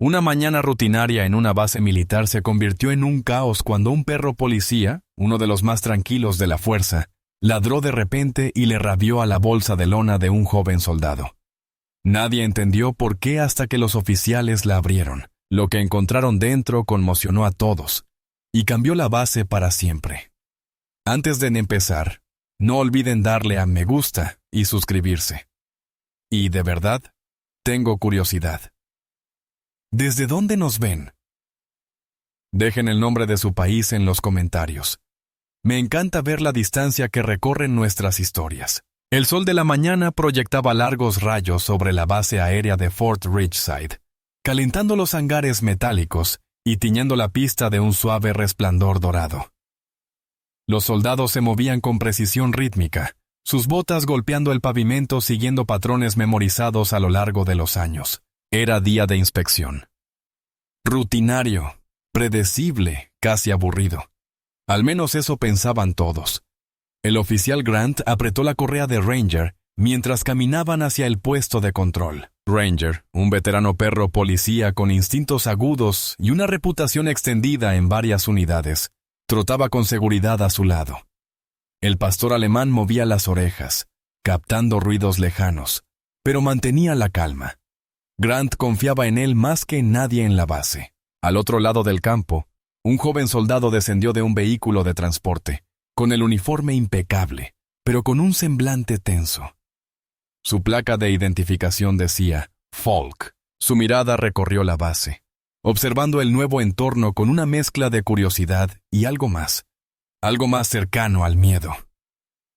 Una mañana rutinaria en una base militar se convirtió en un caos cuando un perro policía, uno de los más tranquilos de la fuerza, ladró de repente y le rabió a la bolsa de lona de un joven soldado. Nadie entendió por qué hasta que los oficiales la abrieron. Lo que encontraron dentro conmocionó a todos y cambió la base para siempre. Antes de empezar, no olviden darle a me gusta y suscribirse. Y de verdad, tengo curiosidad. ¿Desde dónde nos ven? Dejen el nombre de su país en los comentarios. Me encanta ver la distancia que recorren nuestras historias. El sol de la mañana proyectaba largos rayos sobre la base aérea de Fort Ridgeside, calentando los hangares metálicos y tiñendo la pista de un suave resplandor dorado. Los soldados se movían con precisión rítmica, sus botas golpeando el pavimento siguiendo patrones memorizados a lo largo de los años. Era día de inspección. Rutinario, predecible, casi aburrido. Al menos eso pensaban todos. El oficial Grant apretó la correa de Ranger mientras caminaban hacia el puesto de control. Ranger, un veterano perro policía con instintos agudos y una reputación extendida en varias unidades, trotaba con seguridad a su lado. El pastor alemán movía las orejas, captando ruidos lejanos, pero mantenía la calma. Grant confiaba en él más que en nadie en la base. Al otro lado del campo, un joven soldado descendió de un vehículo de transporte, con el uniforme impecable, pero con un semblante tenso. Su placa de identificación decía Falk. Su mirada recorrió la base, observando el nuevo entorno con una mezcla de curiosidad y algo más cercano al miedo.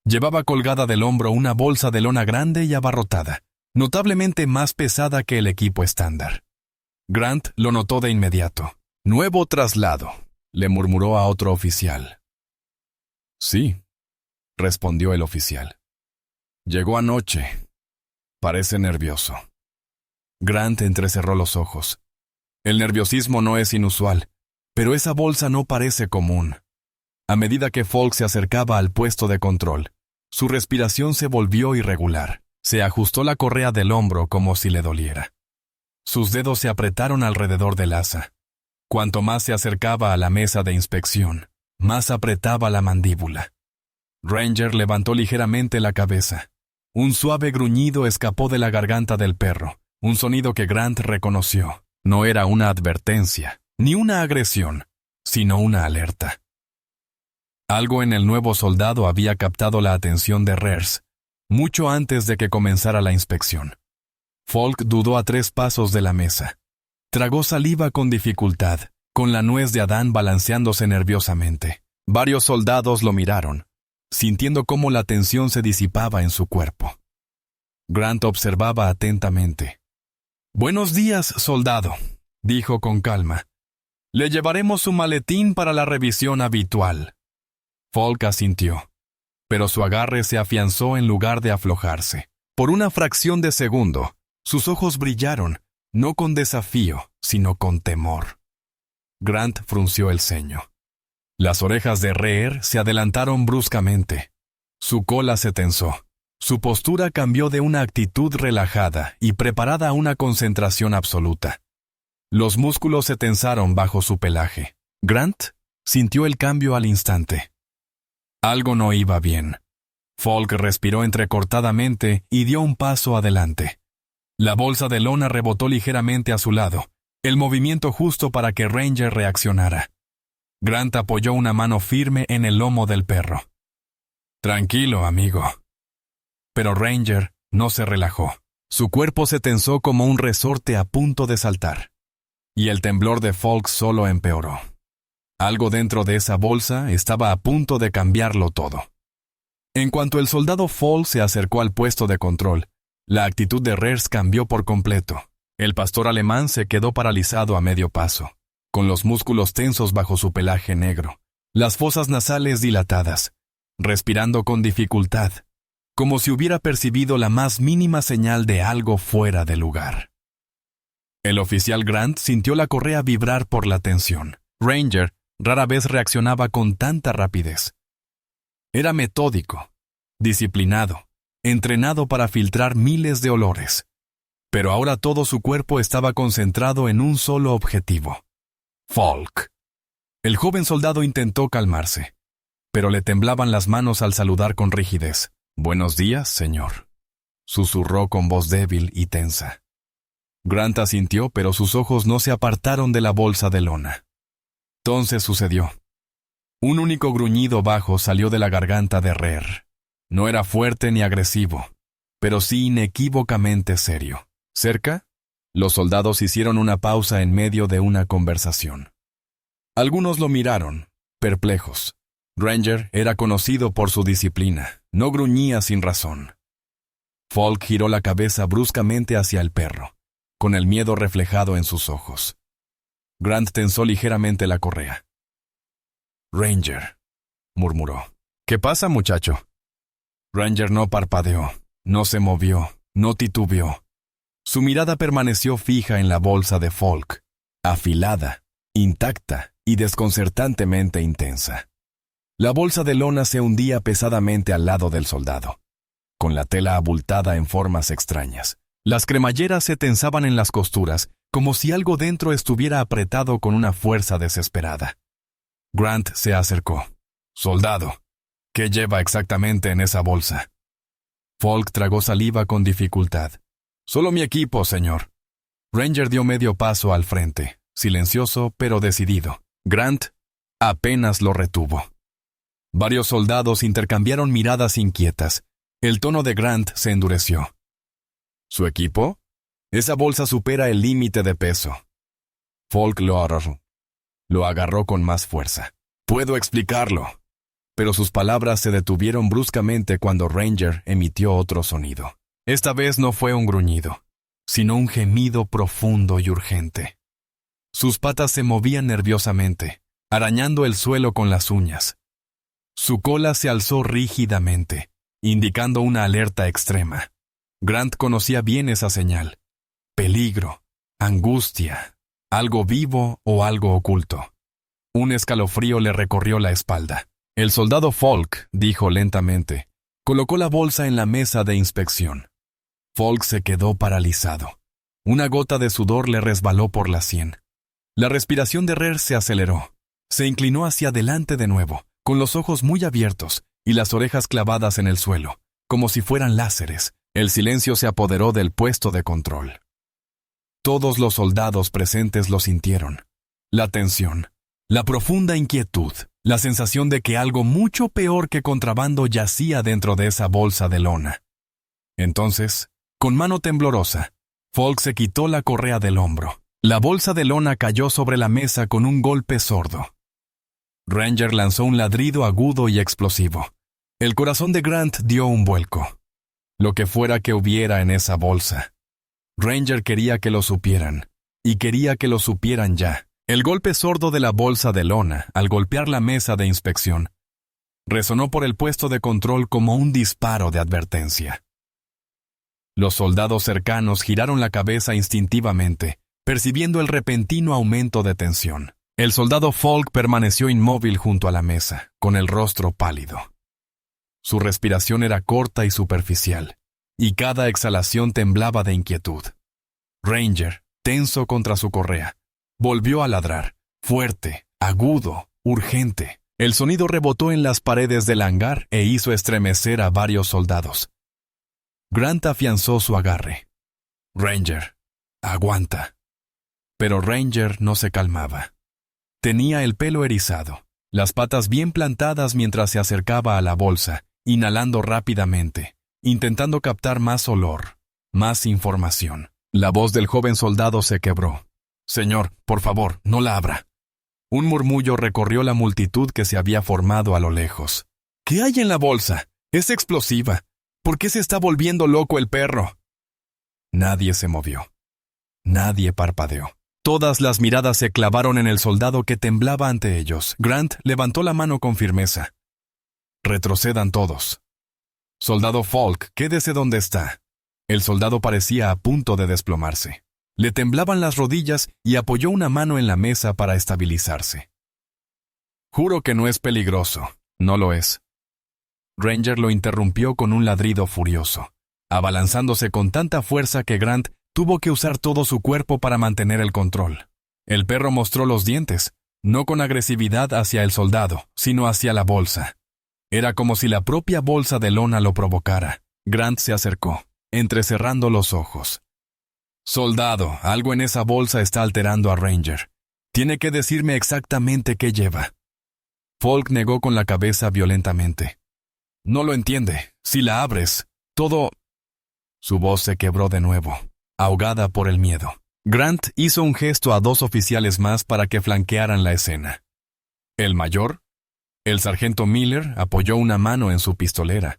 Llevaba colgada del hombro una bolsa de lona grande y abarrotada, notablemente más pesada que el equipo estándar. Grant lo notó de inmediato. «Nuevo traslado», le murmuró a otro oficial. «Sí», respondió el oficial. «Llegó anoche. Parece nervioso». Grant entrecerró los ojos. El nerviosismo no es inusual, pero esa bolsa no parece común. A medida que Falk se acercaba al puesto de control, su respiración se volvió irregular. Se ajustó la correa del hombro como si le doliera. Sus dedos se apretaron alrededor del asa. Cuanto más se acercaba a la mesa de inspección, más apretaba la mandíbula. Ranger levantó ligeramente la cabeza. Un suave gruñido escapó de la garganta del perro, un sonido que Grant reconoció. No era una advertencia, ni una agresión, sino una alerta. Algo en el nuevo soldado había captado la atención de Rers, mucho antes de que comenzara la inspección. Falk dudó a 3 pasos de la mesa. Tragó saliva con dificultad, con la nuez de Adán balanceándose nerviosamente. Varios soldados lo miraron, sintiendo cómo la tensión se disipaba en su cuerpo. Grant observaba atentamente. «Buenos días, soldado», dijo con calma. «Le llevaremos su maletín para la revisión habitual». Falk asintió, pero su agarre se afianzó en lugar de aflojarse. Por una fracción de segundo, sus ojos brillaron, no con desafío, sino con temor. Grant frunció el ceño. Las orejas de Reer se adelantaron bruscamente. Su cola se tensó. Su postura cambió de una actitud relajada y preparada a una concentración absoluta. Los músculos se tensaron bajo su pelaje. Grant sintió el cambio al instante. Algo no iba bien. Falk respiró entrecortadamente y dio un paso adelante. La bolsa de lona rebotó ligeramente a su lado, el movimiento justo para que Ranger reaccionara. Grant apoyó una mano firme en el lomo del perro. «Tranquilo, amigo». Pero Ranger no se relajó. Su cuerpo se tensó como un resorte a punto de saltar. Y el temblor de Falk solo empeoró. Algo dentro de esa bolsa estaba a punto de cambiarlo todo. En cuanto el soldado Falk se acercó al puesto de control, la actitud de Rers cambió por completo. El pastor alemán se quedó paralizado a medio paso, con los músculos tensos bajo su pelaje negro, las fosas nasales dilatadas, respirando con dificultad, como si hubiera percibido la más mínima señal de algo fuera de lugar. El oficial Grant sintió la correa vibrar por la tensión. Ranger rara vez reaccionaba con tanta rapidez. Era metódico, disciplinado, entrenado para filtrar miles de olores. Pero ahora todo su cuerpo estaba concentrado en un solo objetivo: Falk. El joven soldado intentó calmarse, pero le temblaban las manos al saludar con rigidez. «Buenos días, señor», susurró con voz débil y tensa. Grant asintió, pero sus ojos no se apartaron de la bolsa de lona. Entonces sucedió. Un único gruñido bajo salió de la garganta de Reer. No era fuerte ni agresivo, pero sí inequívocamente serio. Cerca, los soldados hicieron una pausa en medio de una conversación. Algunos lo miraron, perplejos. Ranger era conocido por su disciplina, no gruñía sin razón. Falk giró la cabeza bruscamente hacia el perro, con el miedo reflejado en sus ojos. Grant tensó ligeramente la correa. «Ranger», murmuró. «¿Qué pasa, muchacho?» Ranger no parpadeó, no se movió, no titubeó. Su mirada permaneció fija en la bolsa de Falk, afilada, intacta y desconcertantemente intensa. La bolsa de lona se hundía pesadamente al lado del soldado, con la tela abultada en formas extrañas. Las cremalleras se tensaban en las costuras, como si algo dentro estuviera apretado con una fuerza desesperada. Grant se acercó. «Soldado, ¿qué lleva exactamente en esa bolsa?» Falk tragó saliva con dificultad. «Solo mi equipo, señor». Ranger dio medio paso al frente, silencioso pero decidido. Grant apenas lo retuvo. Varios soldados intercambiaron miradas inquietas. El tono de Grant se endureció. «¿Su equipo? Esa bolsa supera el límite de peso». Falk lo agarró con más fuerza. «Puedo explicarlo». Pero sus palabras se detuvieron bruscamente cuando Ranger emitió otro sonido. Esta vez no fue un gruñido, sino un gemido profundo y urgente. Sus patas se movían nerviosamente, arañando el suelo con las uñas. Su cola se alzó rígidamente, indicando una alerta extrema. Grant conocía bien esa señal. Peligro, angustia, algo vivo o algo oculto. Un escalofrío le recorrió la espalda. El soldado Falk, dijo lentamente, colocó la bolsa en la mesa de inspección. Falk se quedó paralizado. Una gota de sudor le resbaló por la sien. La respiración de Reer se aceleró. Se inclinó hacia adelante de nuevo, con los ojos muy abiertos y las orejas clavadas en el suelo, como si fueran láseres. El silencio se apoderó del puesto de control. Todos los soldados presentes lo sintieron. La tensión, la profunda inquietud, la sensación de que algo mucho peor que contrabando yacía dentro de esa bolsa de lona. Entonces, con mano temblorosa, Falk se quitó la correa del hombro. La bolsa de lona cayó sobre la mesa con un golpe sordo. Ranger lanzó un ladrido agudo y explosivo. El corazón de Grant dio un vuelco. Lo que fuera que hubiera en esa bolsa. Ranger quería que lo supieran, y quería que lo supieran ya. El golpe sordo de la bolsa de lona, al golpear la mesa de inspección, resonó por el puesto de control como un disparo de advertencia. Los soldados cercanos giraron la cabeza instintivamente, percibiendo el repentino aumento de tensión. El soldado Falk permaneció inmóvil junto a la mesa, con el rostro pálido. Su respiración era corta y superficial, y cada exhalación temblaba de inquietud. Ranger, tenso contra su correa, volvió a ladrar, fuerte, agudo, urgente. El sonido rebotó en las paredes del hangar e hizo estremecer a varios soldados. Grant afianzó su agarre. «Ranger, aguanta». Pero Ranger no se calmaba. Tenía el pelo erizado, las patas bien plantadas mientras se acercaba a la bolsa, inhalando rápidamente, intentando captar más olor, más información. La voz del joven soldado se quebró. «Señor, por favor, no la abra». Un murmullo recorrió la multitud que se había formado a lo lejos. «¿Qué hay en la bolsa? Es explosiva. ¿Por qué se está volviendo loco el perro?» Nadie se movió. Nadie parpadeó. Todas las miradas se clavaron en el soldado que temblaba ante ellos. Grant levantó la mano con firmeza. «Retrocedan todos». «Soldado Falk, quédese donde está». El soldado parecía a punto de desplomarse. Le temblaban las rodillas y apoyó una mano en la mesa para estabilizarse. «Juro que no es peligroso». «No lo es». Ranger lo interrumpió con un ladrido furioso, abalanzándose con tanta fuerza que Grant Tuvo que usar todo su cuerpo para mantener el control. El perro mostró los dientes, no con agresividad hacia el soldado, sino hacia la bolsa. Era como si la propia bolsa de lona lo provocara. Grant se acercó, entrecerrando los ojos. «Soldado, algo en esa bolsa está alterando a Ranger. Tiene que decirme exactamente qué lleva». Falk negó con la cabeza violentamente. «No lo entiende. Si la abres, todo...» Su voz se quebró de nuevo, ahogada por el miedo. Grant hizo un gesto a 2 oficiales más para que flanquearan la escena. El mayor, el sargento Miller, apoyó una mano en su pistolera,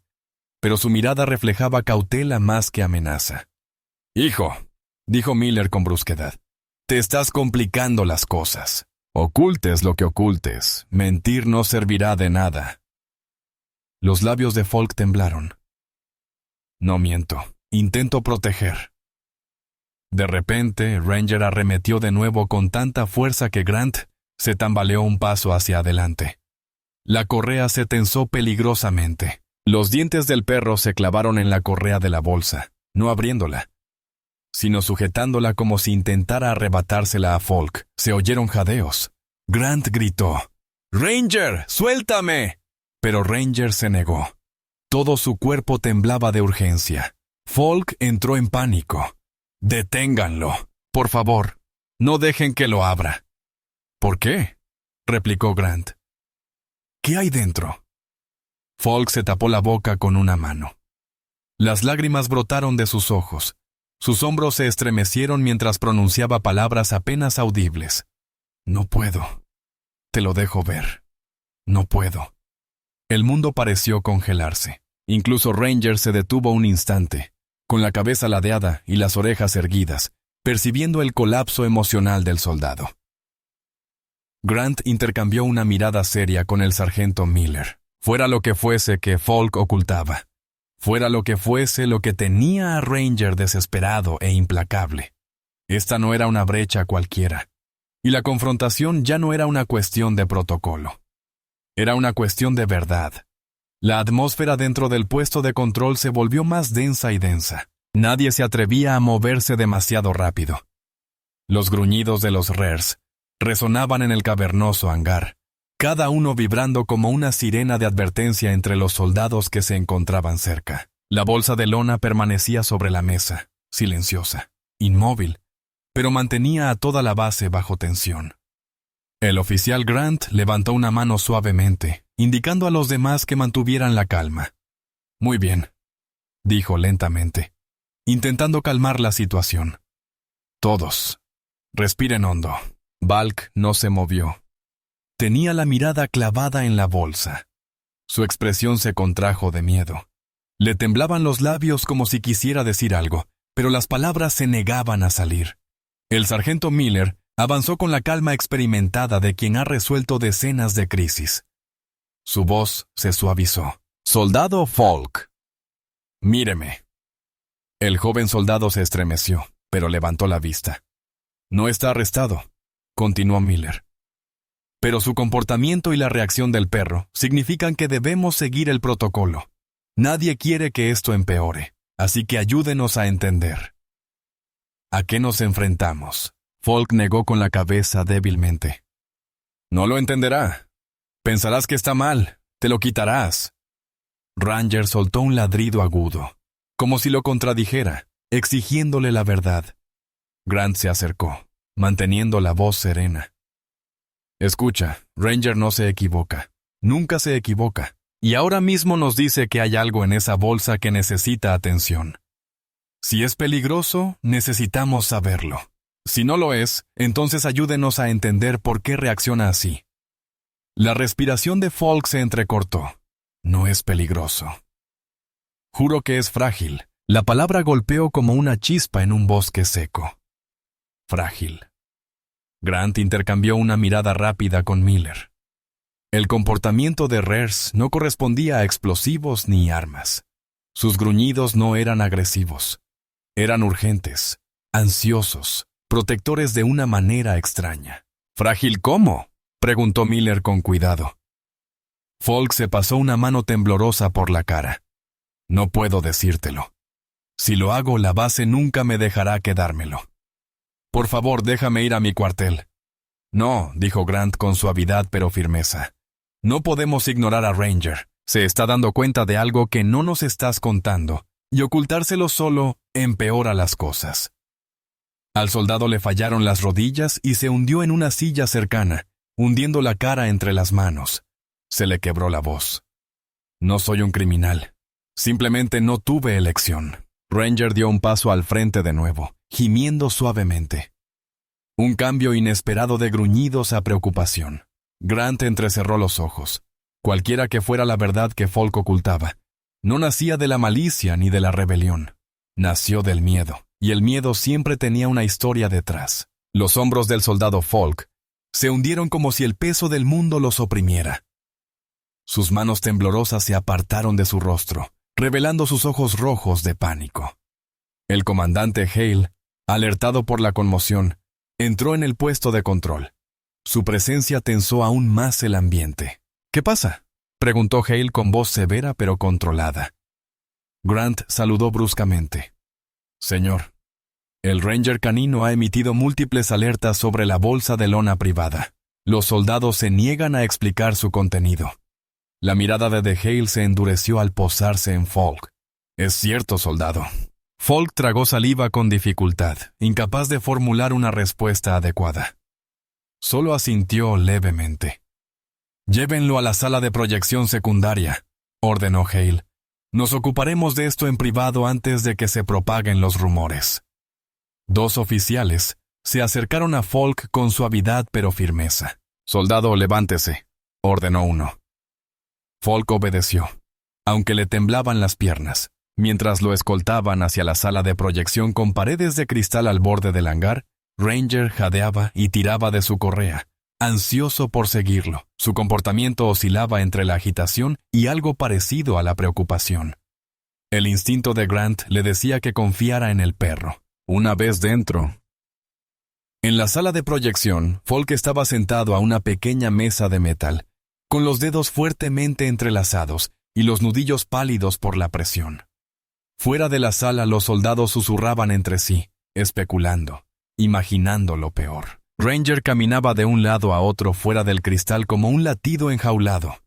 pero su mirada reflejaba cautela más que amenaza. «Hijo», dijo Miller con brusquedad, «te estás complicando las cosas. Ocultes lo que ocultes, mentir no servirá de nada». Los labios de Falk temblaron. «No miento, intento proteger». De repente, Ranger arremetió de nuevo con tanta fuerza que Grant se tambaleó un paso hacia adelante. La correa se tensó peligrosamente. Los dientes del perro se clavaron en la correa de la bolsa, no abriéndola, sino sujetándola como si intentara arrebatársela a Falk. Se oyeron jadeos. Grant gritó, «¡Ranger, suéltame!». Pero Ranger se negó. Todo su cuerpo temblaba de urgencia. Falk entró en pánico. «Deténganlo, por favor. No dejen que lo abra». «¿Por qué?», replicó Grant. «¿Qué hay dentro?». Falk se tapó la boca con una mano. Las lágrimas brotaron de sus ojos. Sus hombros se estremecieron mientras pronunciaba palabras apenas audibles. «No puedo. Te lo dejo ver. No puedo». El mundo pareció congelarse. Incluso Ranger se detuvo un instante, con la cabeza ladeada y las orejas erguidas, percibiendo el colapso emocional del soldado. Grant intercambió una mirada seria con el sargento Miller. Fuera lo que fuese que Falk ocultaba. Fuera lo que fuese lo que tenía a Ranger desesperado e implacable. Esta no era una brecha cualquiera. Y la confrontación ya no era una cuestión de protocolo. Era una cuestión de verdad. La atmósfera dentro del puesto de control se volvió más densa y densa. Nadie se atrevía a moverse demasiado rápido. Los gruñidos de los RERs resonaban en el cavernoso hangar, cada uno vibrando como una sirena de advertencia entre los soldados que se encontraban cerca. La bolsa de lona permanecía sobre la mesa, silenciosa, inmóvil, pero mantenía a toda la base bajo tensión. El oficial Grant levantó una mano suavemente, indicando a los demás que mantuvieran la calma. «Muy bien», dijo lentamente, intentando calmar la situación. «Todos, respiren hondo». Balk no se movió. Tenía la mirada clavada en la bolsa. Su expresión se contrajo de miedo. Le temblaban los labios como si quisiera decir algo, pero las palabras se negaban a salir. El sargento Miller avanzó con la calma experimentada de quien ha resuelto decenas de crisis. Su voz se suavizó. «Soldado Falk, míreme». El joven soldado se estremeció, pero levantó la vista. «No está arrestado», continuó Miller. «Pero su comportamiento y la reacción del perro significan que debemos seguir el protocolo. Nadie quiere que esto empeore, así que ayúdenos a entender». «¿A qué nos enfrentamos?», Falk negó con la cabeza débilmente. «No lo entenderá. Pensarás que está mal, te lo quitarás». Ranger soltó un ladrido agudo, como si lo contradijera, exigiéndole la verdad. Grant se acercó, manteniendo la voz serena. «Escucha, Ranger no se equivoca. Nunca se equivoca. Y ahora mismo nos dice que hay algo en esa bolsa que necesita atención. Si es peligroso, necesitamos saberlo. Si no lo es, entonces ayúdenos a entender por qué reacciona así». La respiración de Falk se entrecortó. «No es peligroso. Juro que es frágil». La palabra golpeó como una chispa en un bosque seco. «Frágil». Grant intercambió una mirada rápida con Miller. El comportamiento de RERs no correspondía a explosivos ni armas. Sus gruñidos no eran agresivos. Eran urgentes, ansiosos, protectores de una manera extraña. «¿Frágil cómo?», preguntó Miller con cuidado. Falk se pasó una mano temblorosa por la cara. «No puedo decírtelo». Si lo hago, la base nunca me dejará quedármelo. Por favor, déjame ir a mi cuartel. No, dijo Grant con suavidad pero firmeza. No podemos ignorar a Ranger. Se está dando cuenta de algo que no nos estás contando, y ocultárselo solo empeora las cosas. Al soldado le fallaron las rodillas y se hundió en una silla cercana, hundiendo la cara entre las manos. Se le quebró la voz. No soy un criminal. Simplemente no tuve elección. Ranger dio un paso al frente de nuevo, gimiendo suavemente. Un cambio inesperado de gruñidos a preocupación. Grant entrecerró los ojos. Cualquiera que fuera la verdad que Falk ocultaba, no nacía de la malicia ni de la rebelión. Nació del miedo, y el miedo siempre tenía una historia detrás. Los hombros del soldado Falk se hundieron como si el peso del mundo los oprimiera. Sus manos temblorosas se apartaron de su rostro, revelando sus ojos rojos de pánico. El comandante Hale, alertado por la conmoción, entró en el puesto de control. Su presencia tensó aún más el ambiente. «¿Qué pasa?», preguntó Hale con voz severa pero controlada. Grant saludó bruscamente. «Señor, el Ranger canino ha emitido múltiples alertas sobre la bolsa de lona privada. Los soldados se niegan a explicar su contenido». La mirada de Hale se endureció al posarse en Falk. «Es cierto, soldado». Falk tragó saliva con dificultad, incapaz de formular una respuesta adecuada. Solo asintió levemente. «Llévenlo a la sala de proyección secundaria», ordenó Hale. «Nos ocuparemos de esto en privado antes de que se propaguen los rumores». Dos oficiales se acercaron a Falk con suavidad pero firmeza. «Soldado, levántese», ordenó uno. Falk obedeció, aunque le temblaban las piernas. Mientras lo escoltaban hacia la sala de proyección con paredes de cristal al borde del hangar, Ranger jadeaba y tiraba de su correa, ansioso por seguirlo. Su comportamiento oscilaba entre la agitación y algo parecido a la preocupación. El instinto de Grant le decía que confiara en el perro. Una vez dentro. En la sala de proyección, Falk estaba sentado a una pequeña mesa de metal, con los dedos fuertemente entrelazados y los nudillos pálidos por la presión. Fuera de la sala los soldados susurraban entre sí, especulando, imaginando lo peor. Ranger caminaba de un lado a otro fuera del cristal como un latido enjaulado,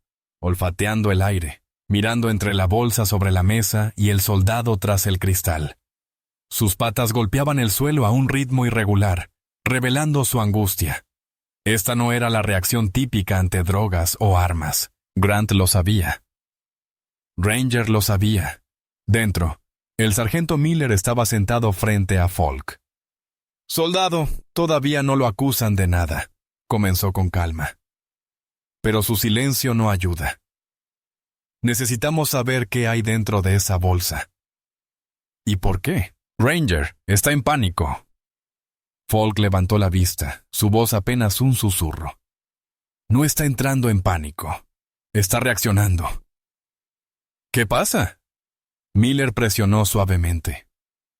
olfateando el aire, mirando entre la bolsa sobre la mesa y el soldado tras el cristal. Sus patas golpeaban el suelo a un ritmo irregular, revelando su angustia. Esta no era la reacción típica ante drogas o armas. Grant lo sabía. Ranger lo sabía. Dentro, el sargento Miller estaba sentado frente a Falk. «Soldado, todavía no lo acusan de nada», comenzó con calma. «Pero su silencio no ayuda. Necesitamos saber qué hay dentro de esa bolsa». «¿Y por qué?» «Ranger, está en pánico». Falk levantó la vista, su voz apenas un susurro. «No está entrando en pánico. Está reaccionando». «¿Qué pasa?» Miller presionó suavemente.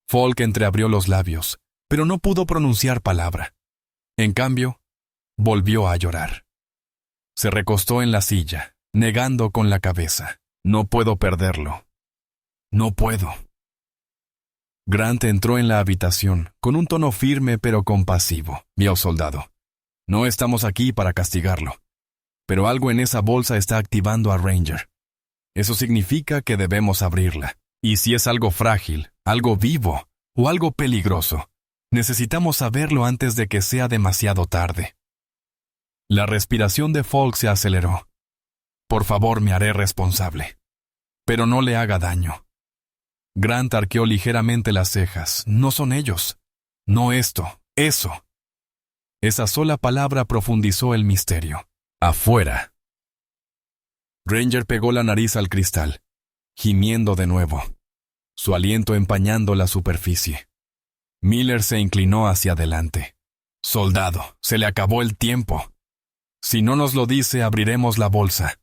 Falk entreabrió los labios, pero no pudo pronunciar palabra. En cambio, volvió a llorar. Se recostó en la silla, negando con la cabeza. «No puedo perderlo. No puedo». Grant entró en la habitación, con un tono firme pero compasivo. «Vio, soldado. No estamos aquí para castigarlo. Pero algo en esa bolsa está activando a Ranger. Eso significa que debemos abrirla. Y si es algo frágil, algo vivo o algo peligroso, necesitamos saberlo antes de que sea demasiado tarde». La respiración de Falk se aceleró. «Por favor, me haré responsable. Pero no le haga daño». Grant arqueó ligeramente las cejas. «No son ellos. No esto. Eso». Esa sola palabra profundizó el misterio. «Afuera». Ranger pegó la nariz al cristal, gimiendo de nuevo, su aliento empañando la superficie. Miller se inclinó hacia adelante. «Soldado, se le acabó el tiempo. Si no nos lo dice, abriremos la bolsa».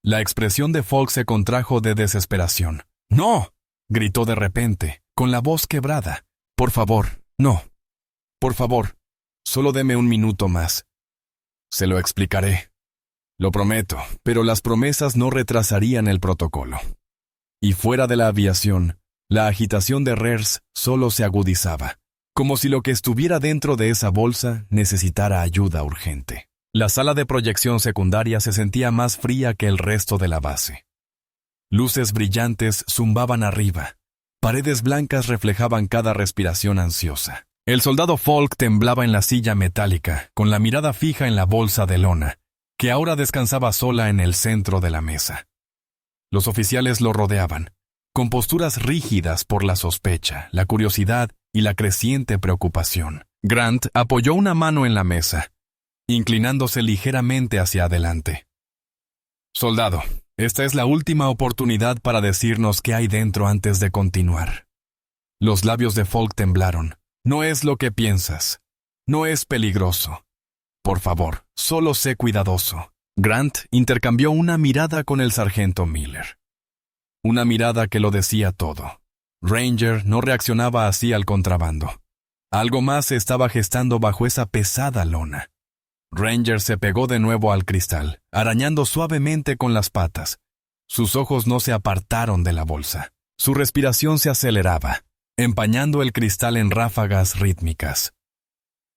La expresión de Falk se contrajo de desesperación. «¡No!», gritó de repente, con la voz quebrada. «Por favor, no. Por favor, solo deme un minuto más. Se lo explicaré. Lo prometo, pero las promesas no retrasarían el protocolo». Y fuera de la aviación, La agitación de Rers solo se agudizaba, como si lo que estuviera dentro de esa bolsa necesitara ayuda urgente. La sala de proyección secundaria se sentía más fría que el resto de la base. Luces brillantes zumbaban arriba. Paredes blancas reflejaban cada respiración ansiosa. El soldado Falk temblaba en la silla metálica, con la mirada fija en la bolsa de lona, que ahora descansaba sola en el centro de la mesa. Los oficiales lo rodeaban, con posturas rígidas por la sospecha, la curiosidad y la creciente preocupación. Grant apoyó una mano en la mesa, inclinándose ligeramente hacia adelante. «Soldado, esta es la última oportunidad para decirnos qué hay dentro antes de continuar». Los labios de Falk temblaron. «No es lo que piensas. No es peligroso. Por favor, solo sé cuidadoso». Grant intercambió una mirada con el sargento Miller. Una mirada que lo decía todo. Ranger no reaccionaba así al contrabando. Algo más se estaba gestando bajo esa pesada lona. Ranger se pegó de nuevo al cristal, arañando suavemente con las patas. Sus ojos no se apartaron de la bolsa. Su respiración se aceleraba, empañando el cristal en ráfagas rítmicas.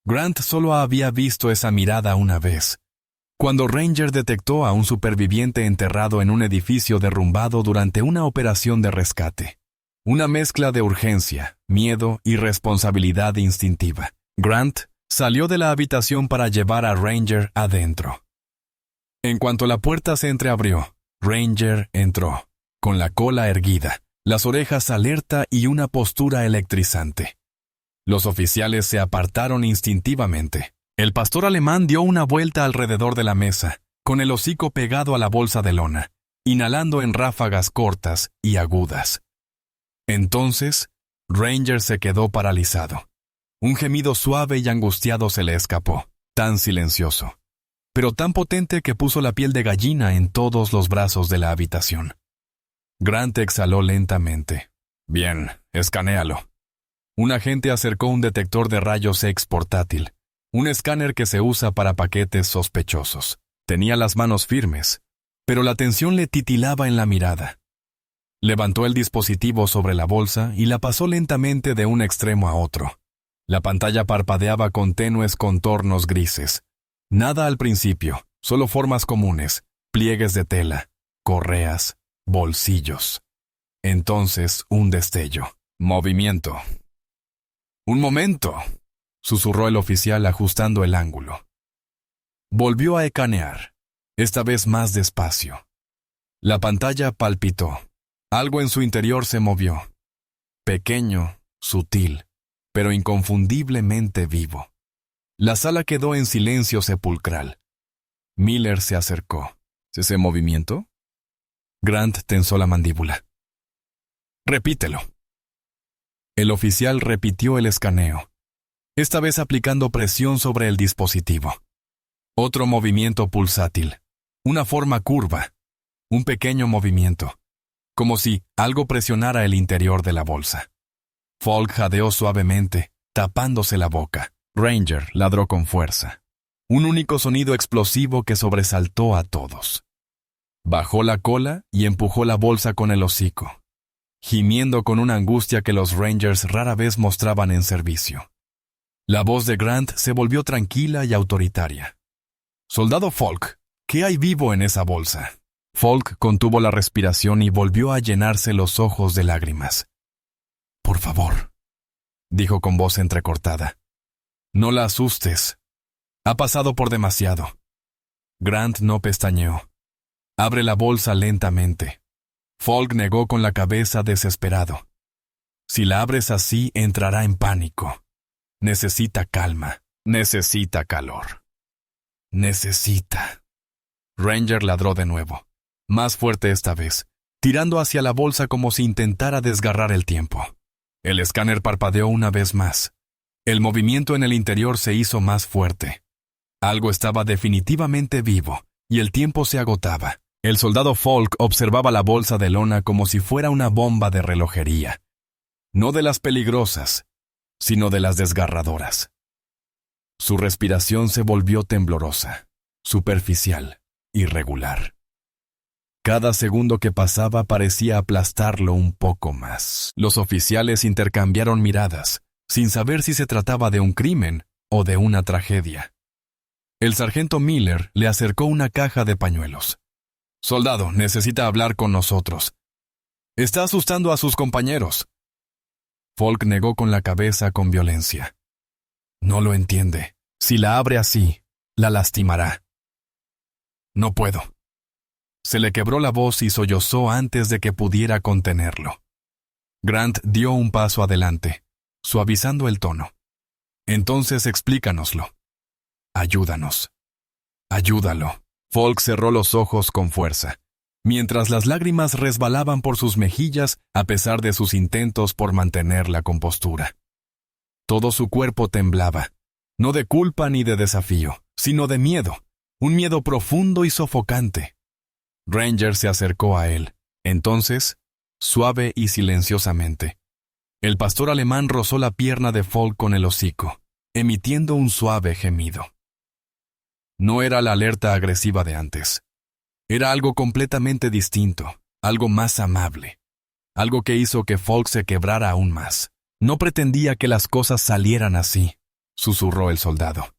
Grant solo había visto esa mirada una vez, cuando Ranger detectó a un superviviente enterrado en un edificio derrumbado durante una operación de rescate. Una mezcla de urgencia, miedo y responsabilidad instintiva. Grant salió de la habitación para llevar a Ranger adentro. En cuanto la puerta se entreabrió, Ranger entró, con la cola erguida, las orejas alerta y una postura electrizante. Los oficiales se apartaron instintivamente. El pastor alemán dio una vuelta alrededor de la mesa, con el hocico pegado a la bolsa de lona, inhalando en ráfagas cortas y agudas. Entonces, Ranger se quedó paralizado. Un gemido suave y angustiado se le escapó, tan silencioso, pero tan potente que puso la piel de gallina en todos los brazos de la habitación. Grant exhaló lentamente. «Bien, escanéalo». Un agente acercó un detector de rayos X portátil, un escáner que se usa para paquetes sospechosos. Tenía las manos firmes, pero la tensión le titilaba en la mirada. Levantó el dispositivo sobre la bolsa y la pasó lentamente de un extremo a otro. La pantalla parpadeaba con tenues contornos grises. Nada al principio, solo formas comunes, pliegues de tela, correas, bolsillos. Entonces, un destello. Movimiento. «Un momento», susurró el oficial ajustando el ángulo. Volvió a escanear, esta vez más despacio. La pantalla palpitó. Algo en su interior se movió. Pequeño, sutil, pero inconfundiblemente vivo. La sala quedó en silencio sepulcral. Miller se acercó. ¿Ese movimiento? Grant tensó la mandíbula. «Repítelo». El oficial repitió el escaneo, esta vez aplicando presión sobre el dispositivo. Otro movimiento pulsátil, una forma curva, un pequeño movimiento, como si algo presionara el interior de la bolsa. Falk jadeó suavemente, tapándose la boca. Ranger ladró con fuerza. Un único sonido explosivo que sobresaltó a todos. Bajó la cola y empujó la bolsa con el hocico, gimiendo con una angustia que los Rangers rara vez mostraban en servicio. La voz de Grant se volvió tranquila y autoritaria. «Soldado Falk, ¿qué hay vivo en esa bolsa?» Falk contuvo la respiración y volvió a llenarse los ojos de lágrimas. «Por favor», dijo con voz entrecortada. «No la asustes. Ha pasado por demasiado». Grant no pestañeó. «Abre la bolsa lentamente». Falk negó con la cabeza desesperado. «Si la abres así, entrará en pánico. Necesita calma. Necesita calor. Necesita». Ranger ladró de nuevo, más fuerte esta vez, tirando hacia la bolsa como si intentara desgarrar el tiempo. El escáner parpadeó una vez más. El movimiento en el interior se hizo más fuerte. Algo estaba definitivamente vivo, y el tiempo se agotaba. El soldado Falk observaba la bolsa de lona como si fuera una bomba de relojería. No de las peligrosas, sino de las desgarradoras. Su respiración se volvió temblorosa, superficial, irregular. Cada segundo que pasaba parecía aplastarlo un poco más. Los oficiales intercambiaron miradas, sin saber si se trataba de un crimen o de una tragedia. El sargento Miller le acercó una caja de pañuelos. «Soldado, necesita hablar con nosotros. Está asustando a sus compañeros». Falk negó con la cabeza con violencia. «No lo entiende. Si la abre así, la lastimará». «No puedo». Se le quebró la voz y sollozó antes de que pudiera contenerlo. Grant dio un paso adelante, suavizando el tono. «Entonces explícanoslo. Ayúdanos. Ayúdalo». Falk cerró los ojos con fuerza, mientras las lágrimas resbalaban por sus mejillas a pesar de sus intentos por mantener la compostura. Todo su cuerpo temblaba, no de culpa ni de desafío, sino de miedo, un miedo profundo y sofocante. Ranger se acercó a él, entonces, suave y silenciosamente. El pastor alemán rozó la pierna de Falk con el hocico, emitiendo un suave gemido. No era la alerta agresiva de antes. Era algo completamente distinto, algo más amable, algo que hizo que Falk se quebrara aún más. No pretendía que las cosas salieran así, susurró el soldado.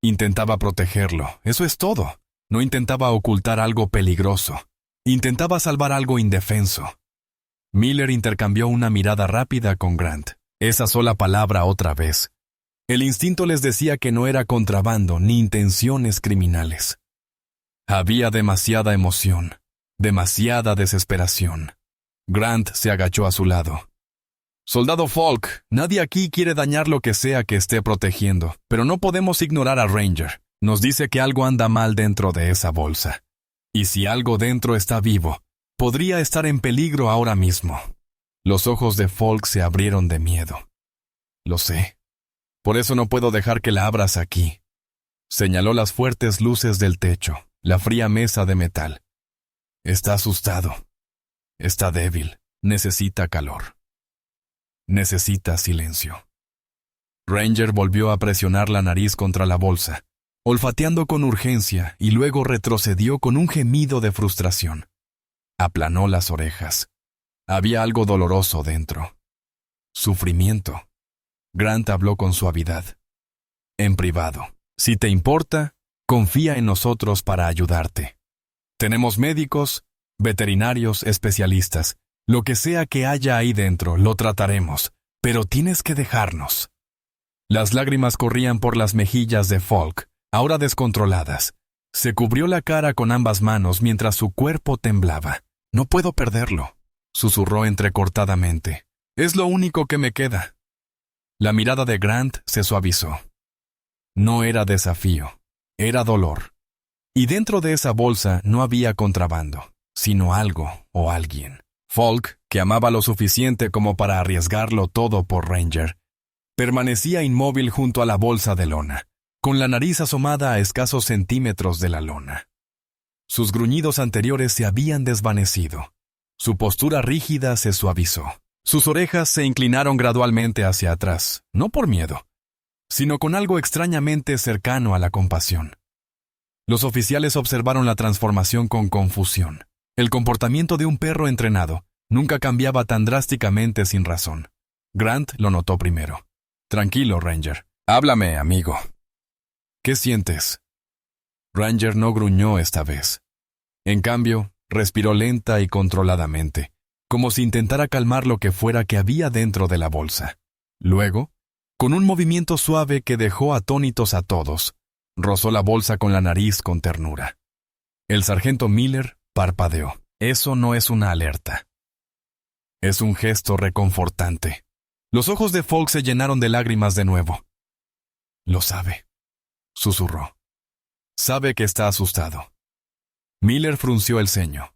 Intentaba protegerlo, eso es todo. No intentaba ocultar algo peligroso. Intentaba salvar algo indefenso. Miller intercambió una mirada rápida con Grant. Esa sola palabra otra vez. El instinto les decía que no era contrabando ni intenciones criminales. Había demasiada emoción, demasiada desesperación. Grant se agachó a su lado. «Soldado Falk, nadie aquí quiere dañar lo que sea que esté protegiendo, pero no podemos ignorar a Ranger. Nos dice que algo anda mal dentro de esa bolsa. Y si algo dentro está vivo, podría estar en peligro ahora mismo». Los ojos de Falk se abrieron de miedo. «Lo sé. Por eso no puedo dejar que la abras aquí». Señaló las fuertes luces del techo, la fría mesa de metal. «Está asustado. Está débil. Necesita calor. Necesita silencio». Ranger volvió a presionar la nariz contra la bolsa, olfateando con urgencia, y luego retrocedió con un gemido de frustración. Aplanó las orejas. Había algo doloroso dentro. Sufrimiento. Grant habló con suavidad. «En privado. Si te importa, confía en nosotros para ayudarte. Tenemos médicos, veterinarios, especialistas. Lo que sea que haya ahí dentro, lo trataremos, pero tienes que dejarnos». Las lágrimas corrían por las mejillas de Falk, ahora descontroladas. Se cubrió la cara con ambas manos mientras su cuerpo temblaba. «No puedo perderlo», susurró entrecortadamente. «Es lo único que me queda». La mirada de Grant se suavizó. No era desafío, era dolor. Y dentro de esa bolsa no había contrabando, sino algo o alguien. Falk, que amaba lo suficiente como para arriesgarlo todo por Ranger, permanecía inmóvil junto a la bolsa de lona, con la nariz asomada a escasos centímetros de la lona. Sus gruñidos anteriores se habían desvanecido. Su postura rígida se suavizó. Sus orejas se inclinaron gradualmente hacia atrás, no por miedo, sino con algo extrañamente cercano a la compasión. Los oficiales observaron la transformación con confusión. El comportamiento de un perro entrenado nunca cambiaba tan drásticamente sin razón. Grant lo notó primero. «Tranquilo, Ranger. Háblame, amigo». «¿Qué sientes?» Ranger no gruñó esta vez. En cambio, respiró lenta y controladamente, como si intentara calmar lo que fuera que había dentro de la bolsa. Luego, con un movimiento suave que dejó atónitos a todos, rozó la bolsa con la nariz con ternura. El sargento Miller parpadeó. «Eso no es una alerta. Es un gesto reconfortante». Los ojos de Falk se llenaron de lágrimas de nuevo. «Lo sabe», susurró. «Sabe que está asustado». Miller frunció el ceño.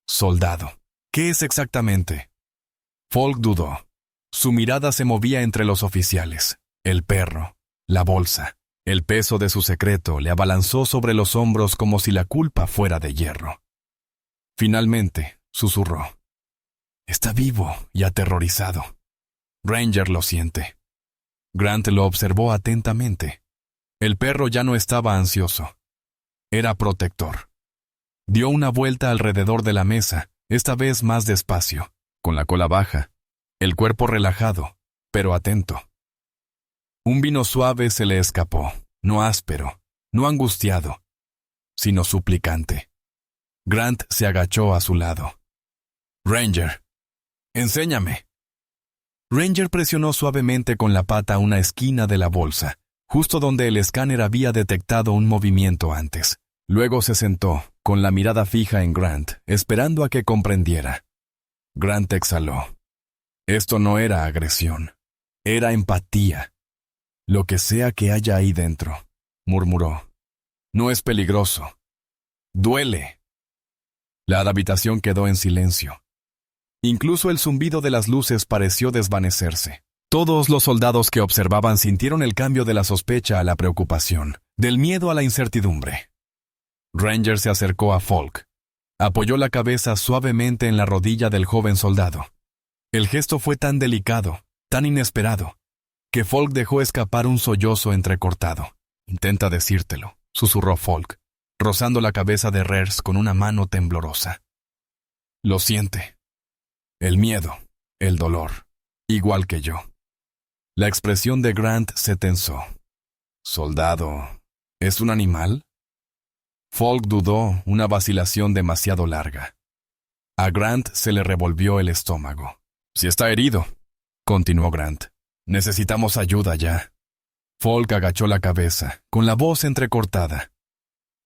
«Soldado, ¿qué es exactamente?» Falk dudó. Su mirada se movía entre los oficiales, el perro, la bolsa. El peso de su secreto le abalanzó sobre los hombros como si la culpa fuera de hierro. Finalmente, susurró. «Está vivo y aterrorizado. Ranger lo siente». Grant lo observó atentamente. El perro ya no estaba ansioso. Era protector. Dio una vuelta alrededor de la mesa, esta vez más despacio, con la cola baja, el cuerpo relajado, pero atento. Un vino suave se le escapó, no áspero, no angustiado, sino suplicante. Grant se agachó a su lado. «Ranger, enséñame». Ranger presionó suavemente con la pata una esquina de la bolsa, justo donde el escáner había detectado un movimiento antes. Luego se sentó, con la mirada fija en Grant, esperando a que comprendiera. Grant exhaló. Esto no era agresión, era empatía. «Lo que sea que haya ahí dentro», murmuró. «No es peligroso. Duele». La habitación quedó en silencio. Incluso el zumbido de las luces pareció desvanecerse. Todos los soldados que observaban sintieron el cambio de la sospecha a la preocupación, del miedo a la incertidumbre. Ranger se acercó a Falk. Apoyó la cabeza suavemente en la rodilla del joven soldado. El gesto fue tan delicado, tan inesperado, que Falk dejó escapar un sollozo entrecortado. «Intenta decírtelo», susurró Falk, rozando la cabeza de Rers con una mano temblorosa. «Lo siente. El miedo, el dolor, igual que yo». La expresión de Grant se tensó. «Soldado, ¿es un animal?». Falk dudó, una vacilación demasiado larga. A Grant se le revolvió el estómago. «Si está herido», continuó Grant, «necesitamos ayuda ya». Falk agachó la cabeza, con la voz entrecortada.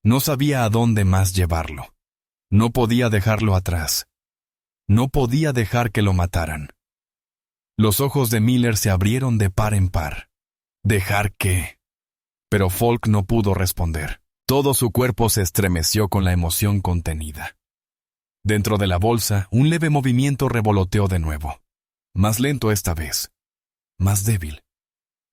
No sabía a dónde más llevarlo. No podía dejarlo atrás. No podía dejar que lo mataran. Los ojos de Miller se abrieron de par en par. ¿Dejar qué? Pero Falk no pudo responder. Todo su cuerpo se estremeció con la emoción contenida. Dentro de la bolsa, un leve movimiento revoloteó de nuevo. Más lento esta vez. Más débil.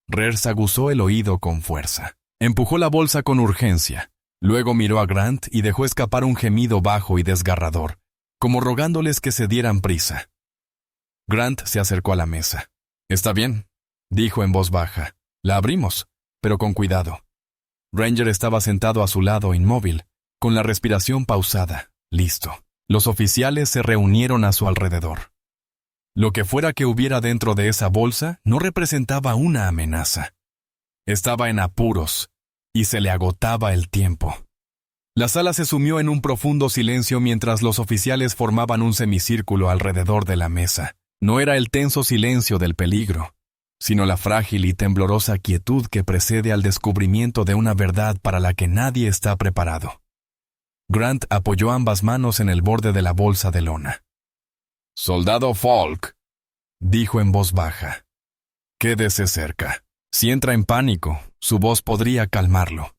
Rers aguzó el oído con fuerza. Empujó la bolsa con urgencia. Luego miró a Grant y dejó escapar un gemido bajo y desgarrador, como rogándoles que se dieran prisa. Grant se acercó a la mesa. «Está bien», dijo en voz baja. «La abrimos, pero con cuidado». Ranger estaba sentado a su lado, inmóvil, con la respiración pausada, listo. Los oficiales se reunieron a su alrededor. Lo que fuera que hubiera dentro de esa bolsa no representaba una amenaza. Estaba en apuros, y se le agotaba el tiempo. La sala se sumió en un profundo silencio mientras los oficiales formaban un semicírculo alrededor de la mesa. No era el tenso silencio del peligro, sino la frágil y temblorosa quietud que precede al descubrimiento de una verdad para la que nadie está preparado. Grant apoyó ambas manos en el borde de la bolsa de lona. «Soldado Falk», dijo en voz baja, «quédese cerca. Si entra en pánico, su voz podría calmarlo».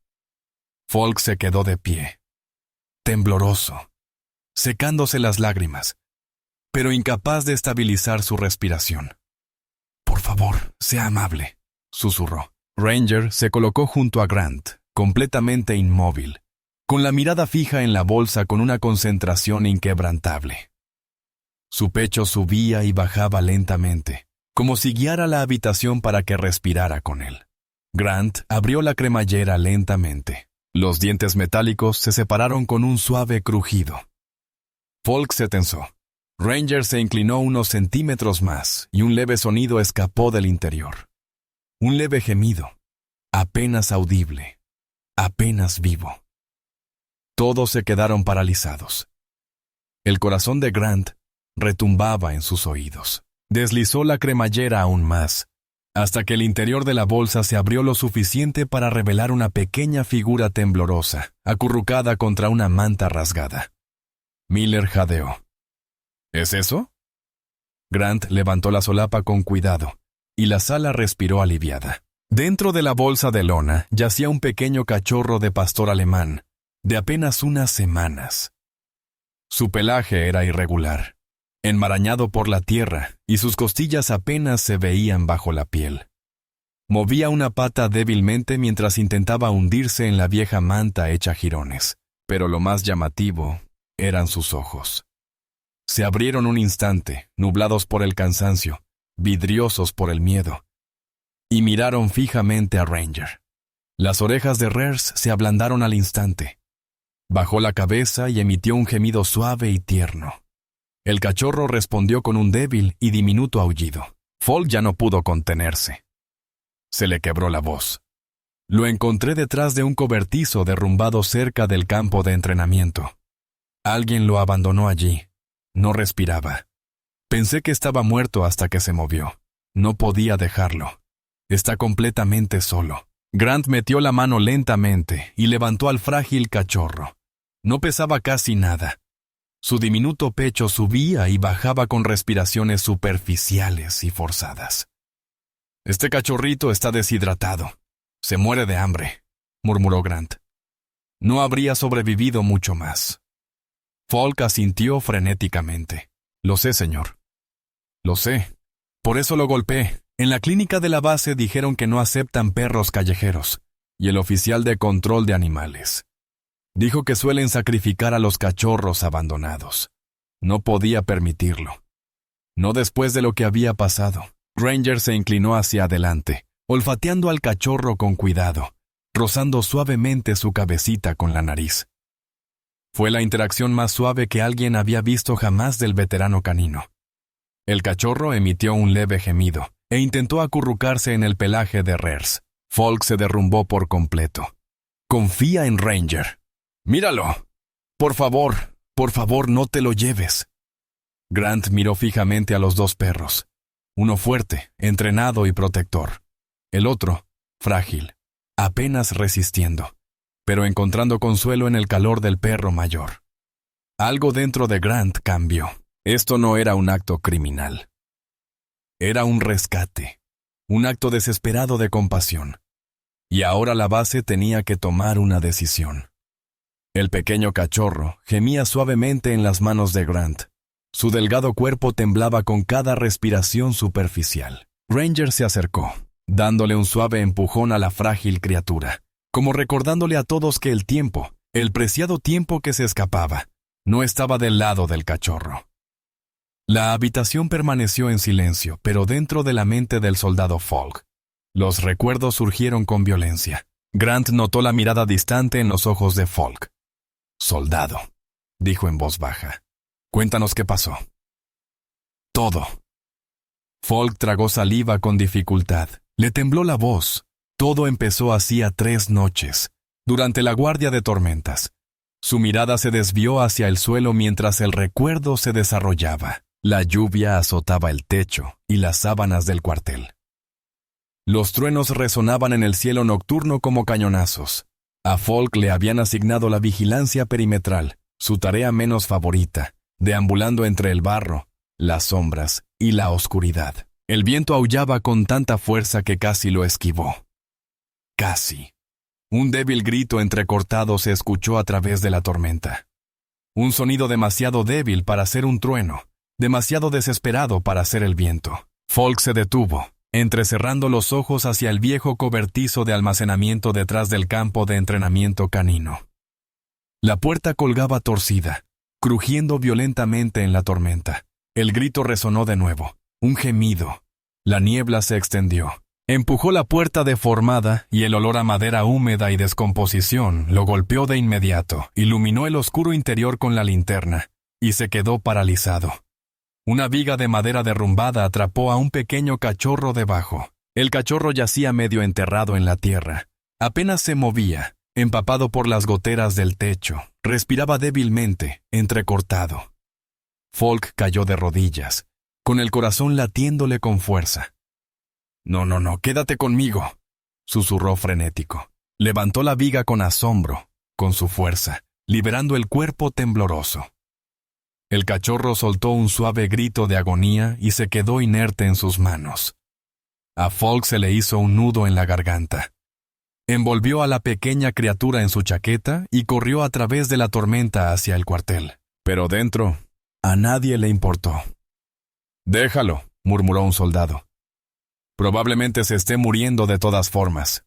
Falk se quedó de pie, tembloroso, secándose las lágrimas, pero incapaz de estabilizar su respiración. «Por favor, sea amable», susurró. Ranger se colocó junto a Grant, completamente inmóvil, con la mirada fija en la bolsa con una concentración inquebrantable. Su pecho subía y bajaba lentamente, como si guiara la habitación para que respirara con él. Grant abrió la cremallera lentamente. Los dientes metálicos se separaron con un suave crujido. Falk se tensó. Ranger se inclinó unos centímetros más y un leve sonido escapó del interior. Un leve gemido, apenas audible, apenas vivo. Todos se quedaron paralizados. El corazón de Grant retumbaba en sus oídos. Deslizó la cremallera aún más, hasta que el interior de la bolsa se abrió lo suficiente para revelar una pequeña figura temblorosa, acurrucada contra una manta rasgada. Miller jadeó. ¿Es eso? Grant levantó la solapa con cuidado, y la sala respiró aliviada. Dentro de la bolsa de lona yacía un pequeño cachorro de pastor alemán, de apenas unas semanas. Su pelaje era irregular, enmarañado por la tierra, y sus costillas apenas se veían bajo la piel. Movía una pata débilmente mientras intentaba hundirse en la vieja manta hecha jirones, pero lo más llamativo eran sus ojos. Se abrieron un instante, nublados por el cansancio, vidriosos por el miedo, y miraron fijamente a Ranger. Las orejas de Rers se ablandaron al instante. Bajó la cabeza y emitió un gemido suave y tierno. El cachorro respondió con un débil y diminuto aullido. Falk ya no pudo contenerse. Se le quebró la voz. Lo encontré detrás de un cobertizo derrumbado cerca del campo de entrenamiento. Alguien lo abandonó allí. No respiraba. Pensé que estaba muerto hasta que se movió. No podía dejarlo. Está completamente solo. Grant metió la mano lentamente y levantó al frágil cachorro. No pesaba casi nada. Su diminuto pecho subía y bajaba con respiraciones superficiales y forzadas. «Este cachorrito está deshidratado. Se muere de hambre», murmuró Grant. No habría sobrevivido mucho más. Falk asintió frenéticamente. «Lo sé, señor. Lo sé. Por eso lo golpeé. En la clínica de la base dijeron que no aceptan perros callejeros, y el oficial de control de animales dijo que suelen sacrificar a los cachorros abandonados. No podía permitirlo. No después de lo que había pasado». Ranger se inclinó hacia adelante, olfateando al cachorro con cuidado, rozando suavemente su cabecita con la nariz. Fue la interacción más suave que alguien había visto jamás del veterano canino. El cachorro emitió un leve gemido e intentó acurrucarse en el pelaje de Rers. Falk se derrumbó por completo. «Confía en Ranger. Míralo. Por favor, no te lo lleves». Grant miró fijamente a los dos perros. Uno fuerte, entrenado y protector. El otro, frágil, apenas resistiendo, pero encontrando consuelo en el calor del perro mayor. Algo dentro de Grant cambió. Esto no era un acto criminal. Era un rescate, un acto desesperado de compasión. Y ahora la base tenía que tomar una decisión. El pequeño cachorro gemía suavemente en las manos de Grant. Su delgado cuerpo temblaba con cada respiración superficial. Ranger se acercó, dándole un suave empujón a la frágil criatura, como recordándole a todos que el tiempo, el preciado tiempo que se escapaba, no estaba del lado del cachorro. La habitación permaneció en silencio, pero dentro de la mente del soldado Falk, los recuerdos surgieron con violencia. Grant notó la mirada distante en los ojos de Falk. «Soldado», dijo en voz baja. «Cuéntanos qué pasó». «Todo». Falk tragó saliva con dificultad. Le tembló la voz. Todo empezó hacía 3 noches, durante la guardia de tormentas. Su mirada se desvió hacia el suelo mientras el recuerdo se desarrollaba. La lluvia azotaba el techo y las sábanas del cuartel. Los truenos resonaban en el cielo nocturno como cañonazos. A Falk le habían asignado la vigilancia perimetral, su tarea menos favorita, deambulando entre el barro, las sombras y la oscuridad. El viento aullaba con tanta fuerza que casi lo esquivó. Casi. Un débil grito entrecortado se escuchó a través de la tormenta. Un sonido demasiado débil para ser un trueno, demasiado desesperado para ser el viento. Falk se detuvo, entrecerrando los ojos hacia el viejo cobertizo de almacenamiento detrás del campo de entrenamiento canino. La puerta colgaba torcida, crujiendo violentamente en la tormenta. El grito resonó de nuevo, un gemido. La niebla se extendió. Empujó la puerta deformada y el olor a madera húmeda y descomposición lo golpeó de inmediato, iluminó el oscuro interior con la linterna y se quedó paralizado. Una viga de madera derrumbada atrapó a un pequeño cachorro debajo. El cachorro yacía medio enterrado en la tierra. Apenas se movía, empapado por las goteras del techo. Respiraba débilmente, entrecortado. Falk cayó de rodillas, con el corazón latiéndole con fuerza. No, quédate conmigo», susurró frenético. Levantó la viga con asombro, con su fuerza, liberando el cuerpo tembloroso. El cachorro soltó un suave grito de agonía y se quedó inerte en sus manos. A Falk se le hizo un nudo en la garganta. Envolvió a la pequeña criatura en su chaqueta y corrió a través de la tormenta hacia el cuartel. Pero dentro, a nadie le importó. «Déjalo», murmuró un soldado. «Probablemente se esté muriendo de todas formas».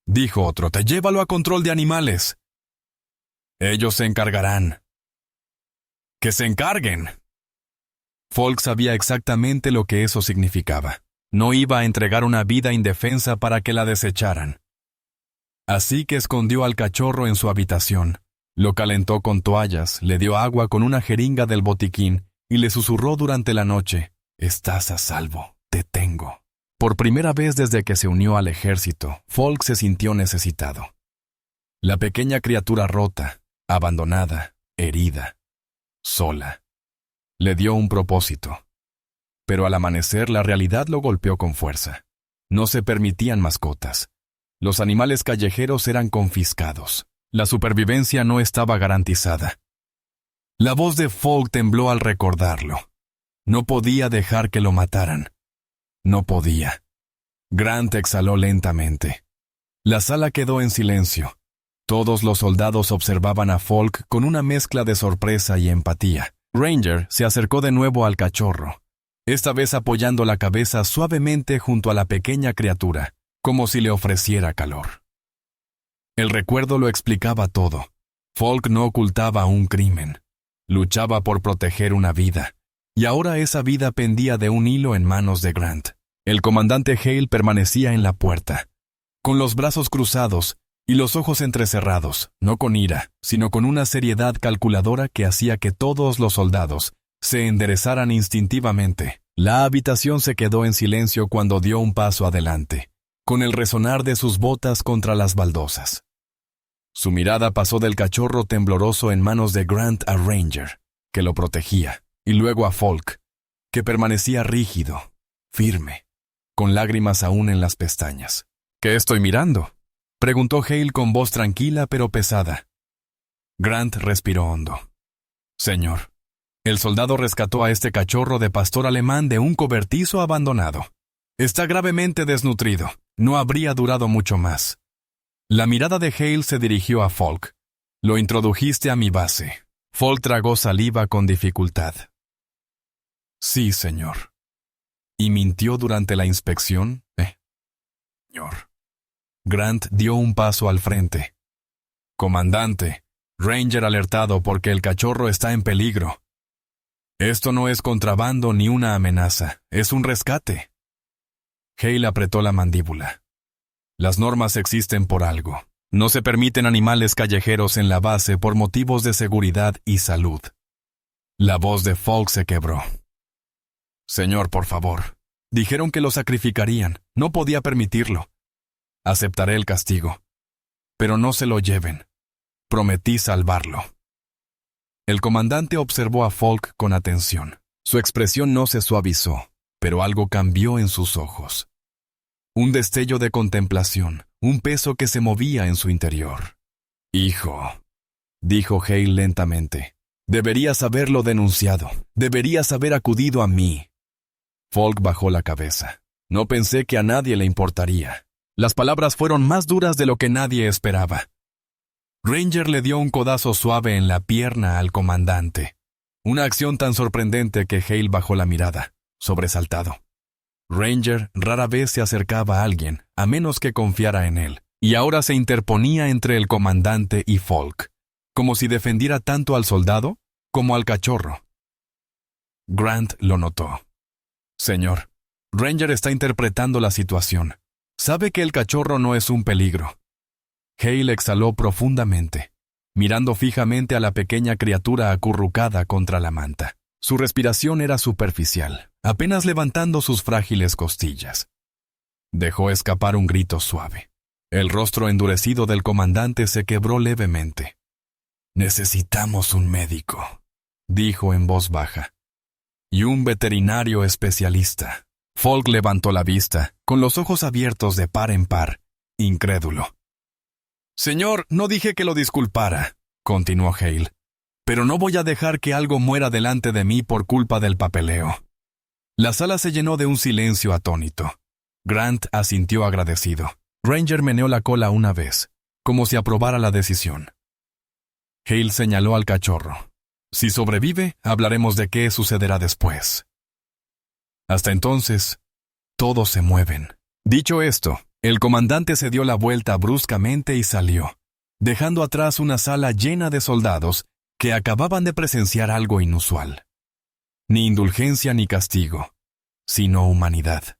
Dijo otro: «Llévalo a control de animales». «Ellos se encargarán». «¡Que se encarguen!». Falk sabía exactamente lo que eso significaba. No iba a entregar una vida indefensa para que la desecharan. Así que escondió al cachorro en su habitación, Lo calentó con toallas, le dio agua con una jeringa del botiquín y le susurró durante la noche: «Estás a salvo, te tengo». Por primera vez desde que se unió al ejército, Falk se sintió necesitado. La pequeña criatura rota, abandonada, herida, sola. Le dio un propósito. Pero al amanecer la realidad lo golpeó con fuerza. No se permitían mascotas. Los animales callejeros eran confiscados. La supervivencia no estaba garantizada. La voz de Falk tembló al recordarlo. No podía dejar que lo mataran. No podía. Grant exhaló lentamente. La sala quedó en silencio. Todos los soldados observaban a Falk con una mezcla de sorpresa y empatía. Ranger se acercó de nuevo al cachorro, esta vez apoyando la cabeza suavemente junto a la pequeña criatura, como si le ofreciera calor. El recuerdo lo explicaba todo. Falk no ocultaba un crimen. Luchaba por proteger una vida, y ahora esa vida pendía de un hilo en manos de Grant. El comandante Hale permanecía en la puerta, con los brazos cruzados y los ojos entrecerrados, no con ira, sino con una seriedad calculadora que hacía que todos los soldados se enderezaran instintivamente. La habitación se quedó en silencio cuando dio un paso adelante, con el resonar de sus botas contra las baldosas. Su mirada pasó del cachorro tembloroso en manos de Grant a Ranger, que lo protegía, y luego a Falk, que permanecía rígido, firme, con lágrimas aún en las pestañas. «¿Qué estoy mirando?», preguntó Hale con voz tranquila pero pesada. Grant respiró hondo. «Señor, el soldado rescató a este cachorro de pastor alemán de un cobertizo abandonado. Está gravemente desnutrido. No habría durado mucho más». La mirada de Hale se dirigió a Falk. «Lo introdujiste a mi base». Falk tragó saliva con dificultad. «Sí, señor». «¿Y mintió durante la inspección?» «Señor». Grant dio un paso al frente. «Comandante, Ranger alertado porque el cachorro está en peligro. Esto no es contrabando ni una amenaza, es un rescate». Hale apretó la mandíbula. «Las normas existen por algo. No se permiten animales callejeros en la base por motivos de seguridad y salud». La voz de Falk se quebró. «Señor, por favor. Dijeron que lo sacrificarían. No podía permitirlo. Aceptaré el castigo. Pero no se lo lleven. Prometí salvarlo». El comandante observó a Falk con atención. Su expresión no se suavizó, pero algo cambió en sus ojos. Un destello de contemplación, un peso que se movía en su interior. «Hijo», dijo Hale lentamente, «deberías haberlo denunciado. Deberías haber acudido a mí». Falk bajó la cabeza. «No pensé que a nadie le importaría». Las palabras fueron más duras de lo que nadie esperaba. Ranger le dio un codazo suave en la pierna al comandante. Una acción tan sorprendente que Hale bajó la mirada, sobresaltado. Ranger rara vez se acercaba a alguien, a menos que confiara en él, y ahora se interponía entre el comandante y Falk, como si defendiera tanto al soldado como al cachorro. Grant lo notó. «Señor, Ranger está interpretando la situación. Sabe que el cachorro no es un peligro». Hale exhaló profundamente, mirando fijamente a la pequeña criatura acurrucada contra la manta. Su respiración era superficial, apenas levantando sus frágiles costillas. Dejó escapar un grito suave. El rostro endurecido del comandante se quebró levemente. «Necesitamos un médico», dijo en voz baja. «Y un veterinario especialista». Falk levantó la vista, con los ojos abiertos de par en par, incrédulo. «Señor, no dije que lo disculpara», continuó Hale, «pero no voy a dejar que algo muera delante de mí por culpa del papeleo». La sala se llenó de un silencio atónito. Grant asintió agradecido. Ranger meneó la cola una vez, como si aprobara la decisión. Hale señaló al cachorro. «Si sobrevive, hablaremos de qué sucederá después. Hasta entonces, todos se mueven». Dicho esto, el comandante se dio la vuelta bruscamente y salió, dejando atrás una sala llena de soldados que acababan de presenciar algo inusual. Ni indulgencia ni castigo, sino humanidad.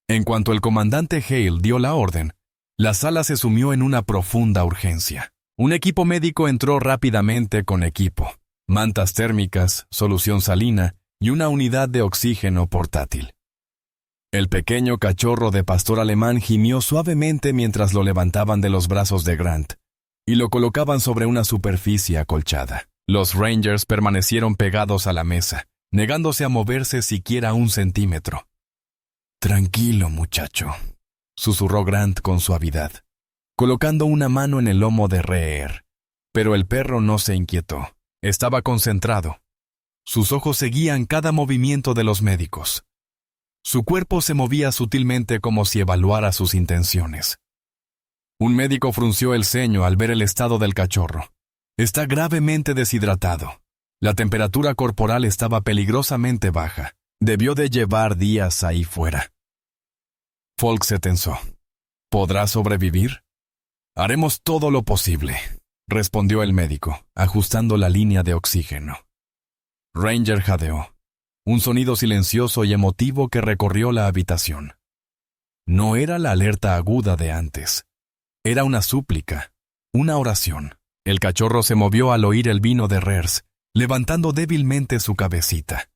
En cuanto el comandante Hale dio la orden, la sala se sumió en una profunda urgencia. Un equipo médico entró rápidamente con equipo, mantas térmicas, solución salina y una unidad de oxígeno portátil. El pequeño cachorro de pastor alemán gimió suavemente mientras lo levantaban de los brazos de Grant y lo colocaban sobre una superficie acolchada. Los Rangers permanecieron pegados a la mesa, negándose a moverse siquiera un centímetro. «Tranquilo, muchacho», susurró Grant con suavidad, colocando una mano en el lomo de Reer. Pero el perro no se inquietó. Estaba concentrado. Sus ojos seguían cada movimiento de los médicos. Su cuerpo se movía sutilmente como si evaluara sus intenciones. Un médico frunció el ceño al ver el estado del cachorro. Está gravemente deshidratado. La temperatura corporal estaba peligrosamente baja. Debió de llevar días ahí fuera. Falk se tensó. ¿Podrá sobrevivir? Haremos todo lo posible, respondió el médico, ajustando la línea de oxígeno. Ranger jadeó. Un sonido silencioso y emotivo que recorrió la habitación. No era la alerta aguda de antes. Era una súplica, una oración. El cachorro se movió al oír el vino de Reers, levantando débilmente su cabecita.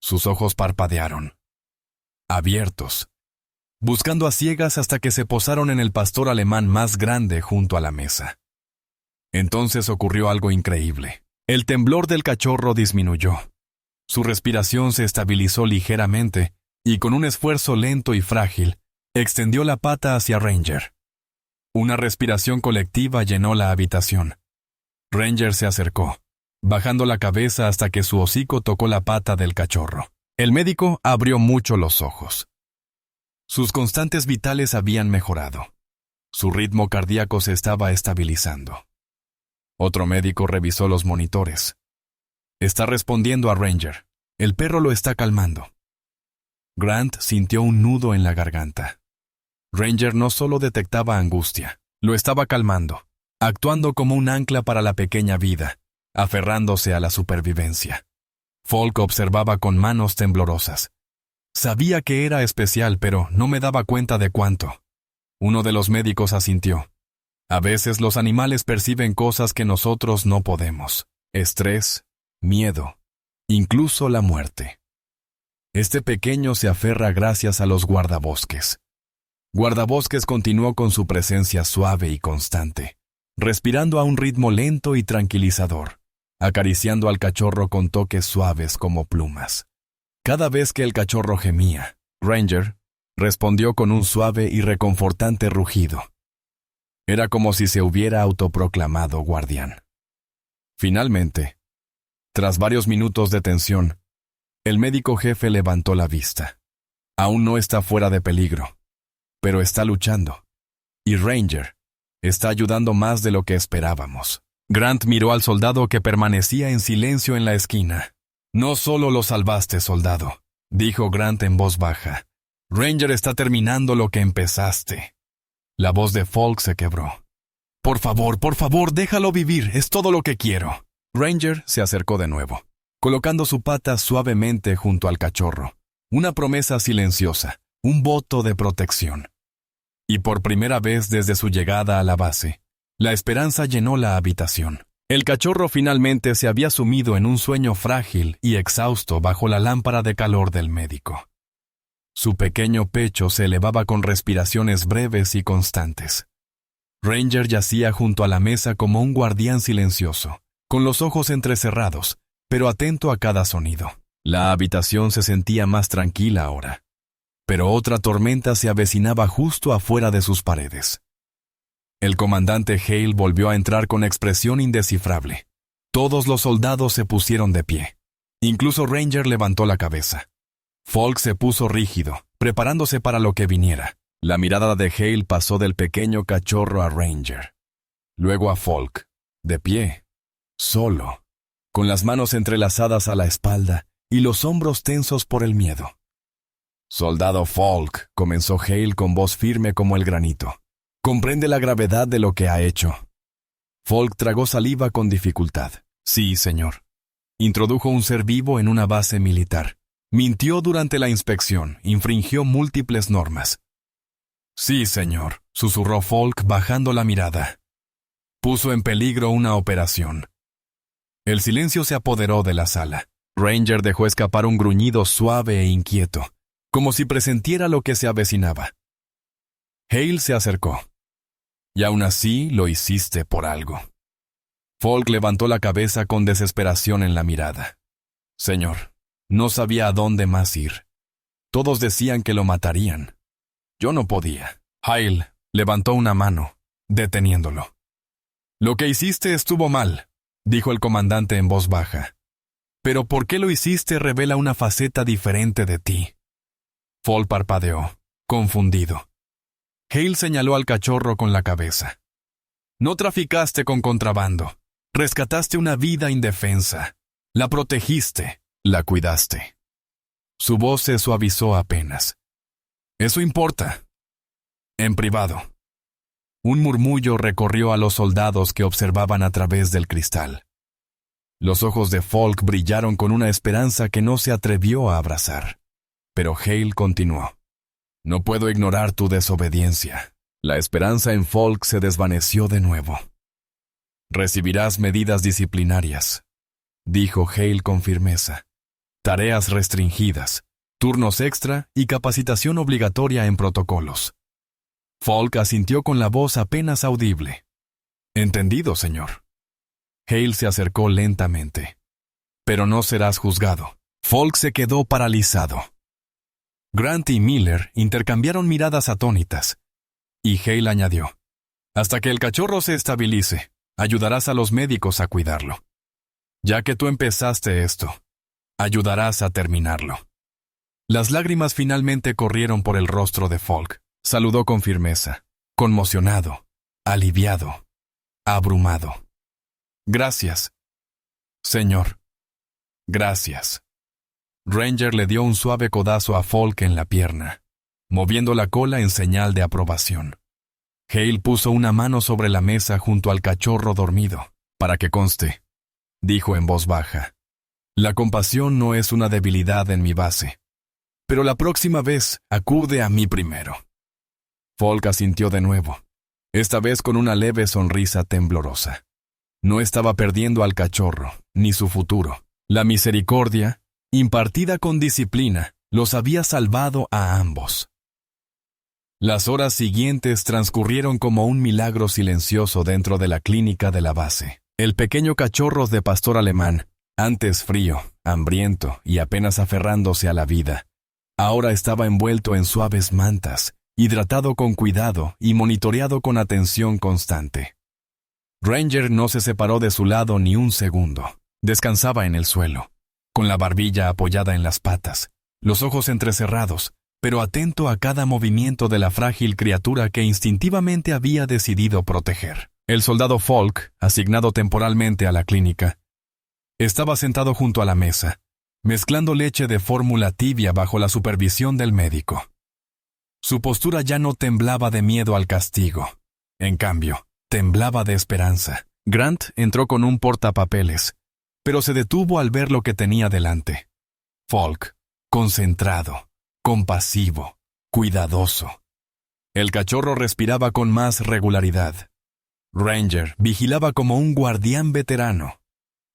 Sus ojos parpadearon, abiertos, buscando a ciegas hasta que se posaron en el pastor alemán más grande junto a la mesa. Entonces ocurrió algo increíble. El temblor del cachorro disminuyó. Su respiración se estabilizó ligeramente y con un esfuerzo lento y frágil, extendió la pata hacia Ranger. Una respiración colectiva llenó la habitación. Ranger se acercó, bajando la cabeza hasta que su hocico tocó la pata del cachorro. El médico abrió mucho los ojos. Sus constantes vitales habían mejorado. Su ritmo cardíaco se estaba estabilizando. Otro médico revisó los monitores. Está respondiendo a Ranger. El perro lo está calmando. Grant sintió un nudo en la garganta. Ranger no solo detectaba angustia, lo estaba calmando, actuando como un ancla para la pequeña vida, aferrándose a la supervivencia. Falk observaba con manos temblorosas. Sabía que era especial, pero no me daba cuenta de cuánto. Uno de los médicos asintió. A veces los animales perciben cosas que nosotros no podemos. Estrés, miedo, incluso la muerte. Este pequeño se aferra gracias a los guardabosques. Guardabosques continuó con su presencia suave y constante, respirando a un ritmo lento y tranquilizador, acariciando al cachorro con toques suaves como plumas. Cada vez que el cachorro gemía, Ranger respondió con un suave y reconfortante rugido. Era como si se hubiera autoproclamado guardián. Finalmente, tras varios minutos de tensión, el médico jefe levantó la vista. Aún no está fuera de peligro, pero está luchando. Y Ranger está ayudando más de lo que esperábamos. Grant miró al soldado que permanecía en silencio en la esquina. «No solo lo salvaste, soldado», dijo Grant en voz baja. «Ranger está terminando lo que empezaste». La voz de Falk se quebró. Por favor, déjalo vivir, es todo lo que quiero». Ranger se acercó de nuevo, colocando su pata suavemente junto al cachorro. Una promesa silenciosa, un voto de protección. Y por primera vez desde su llegada a la base, la esperanza llenó la habitación. El cachorro finalmente se había sumido en un sueño frágil y exhausto bajo la lámpara de calor del médico. Su pequeño pecho se elevaba con respiraciones breves y constantes. Ranger yacía junto a la mesa como un guardián silencioso, con los ojos entrecerrados, pero atento a cada sonido. La habitación se sentía más tranquila ahora, pero otra tormenta se avecinaba justo afuera de sus paredes. El comandante Hale volvió a entrar con expresión indescifrable. Todos los soldados se pusieron de pie. Incluso Ranger levantó la cabeza. Falk se puso rígido, preparándose para lo que viniera. La mirada de Hale pasó del pequeño cachorro a Ranger. Luego a Falk, de pie, solo, con las manos entrelazadas a la espalda y los hombros tensos por el miedo. «Soldado Falk», comenzó Hale con voz firme como el granito. «¿Comprende la gravedad de lo que ha hecho?» Falk tragó saliva con dificultad. «Sí, señor». Introdujo un ser vivo en una base militar. Mintió durante la inspección, infringió múltiples normas. «Sí, señor», susurró Falk bajando la mirada. puso en peligro una operación. El silencio se apoderó de la sala. Ranger dejó escapar un gruñido suave e inquieto, como si presintiera lo que se avecinaba. Hale se acercó. Y aún así lo hiciste por algo. Falk levantó la cabeza con desesperación en la mirada. Señor, no sabía a dónde más ir. Todos decían que lo matarían. Yo no podía. Hale levantó una mano, deteniéndolo. Lo que hiciste estuvo mal, dijo el comandante en voz baja. Pero por qué lo hiciste revela una faceta diferente de ti. Falk parpadeó, confundido. Hale señaló al cachorro con la cabeza. No traficaste con contrabando. Rescataste una vida indefensa. La protegiste, la cuidaste. Su voz se suavizó apenas. Eso importa. En privado. Un murmullo recorrió a los soldados que observaban a través del cristal. Los ojos de Falk brillaron con una esperanza que no se atrevió a abrazar. Pero Hale continuó. No puedo ignorar tu desobediencia. La esperanza en Falk se desvaneció de nuevo. Recibirás medidas disciplinarias, dijo Hale con firmeza. Tareas restringidas, turnos extra y capacitación obligatoria en protocolos. Falk asintió con la voz apenas audible. Entendido, señor. Hale se acercó lentamente. Pero no serás juzgado. Falk se quedó paralizado. Grant y Miller intercambiaron miradas atónitas. Y Hale añadió, hasta que el cachorro se estabilice, ayudarás a los médicos a cuidarlo. Ya que tú empezaste esto, ayudarás a terminarlo. Las lágrimas finalmente corrieron por el rostro de Falk. Saludó con firmeza, conmocionado, aliviado, abrumado. Gracias, señor. Gracias. Ranger le dio un suave codazo a Falk en la pierna, moviendo la cola en señal de aprobación. Hale puso una mano sobre la mesa junto al cachorro dormido. Para que conste, dijo en voz baja. La compasión no es una debilidad en mi base. Pero la próxima vez, acude a mí primero. Falk asintió de nuevo, esta vez con una leve sonrisa temblorosa. No estaba perdiendo al cachorro, ni su futuro. La misericordia, impartida con disciplina, los había salvado a ambos. Las horas siguientes transcurrieron como un milagro silencioso dentro de la clínica de la base. El pequeño cachorro de pastor alemán, antes frío, hambriento y apenas aferrándose a la vida, ahora estaba envuelto en suaves mantas, hidratado con cuidado y monitoreado con atención constante. Ranger no se separó de su lado ni un segundo. Descansaba en el suelo, con la barbilla apoyada en las patas, los ojos entrecerrados, pero atento a cada movimiento de la frágil criatura que instintivamente había decidido proteger. El soldado Falk, asignado temporalmente a la clínica, estaba sentado junto a la mesa, mezclando leche de fórmula tibia bajo la supervisión del médico. Su postura ya no temblaba de miedo al castigo. En cambio, temblaba de esperanza. Grant entró con un portapapeles, pero se detuvo al ver lo que tenía delante. Falk, concentrado, compasivo, cuidadoso. El cachorro respiraba con más regularidad. Ranger vigilaba como un guardián veterano.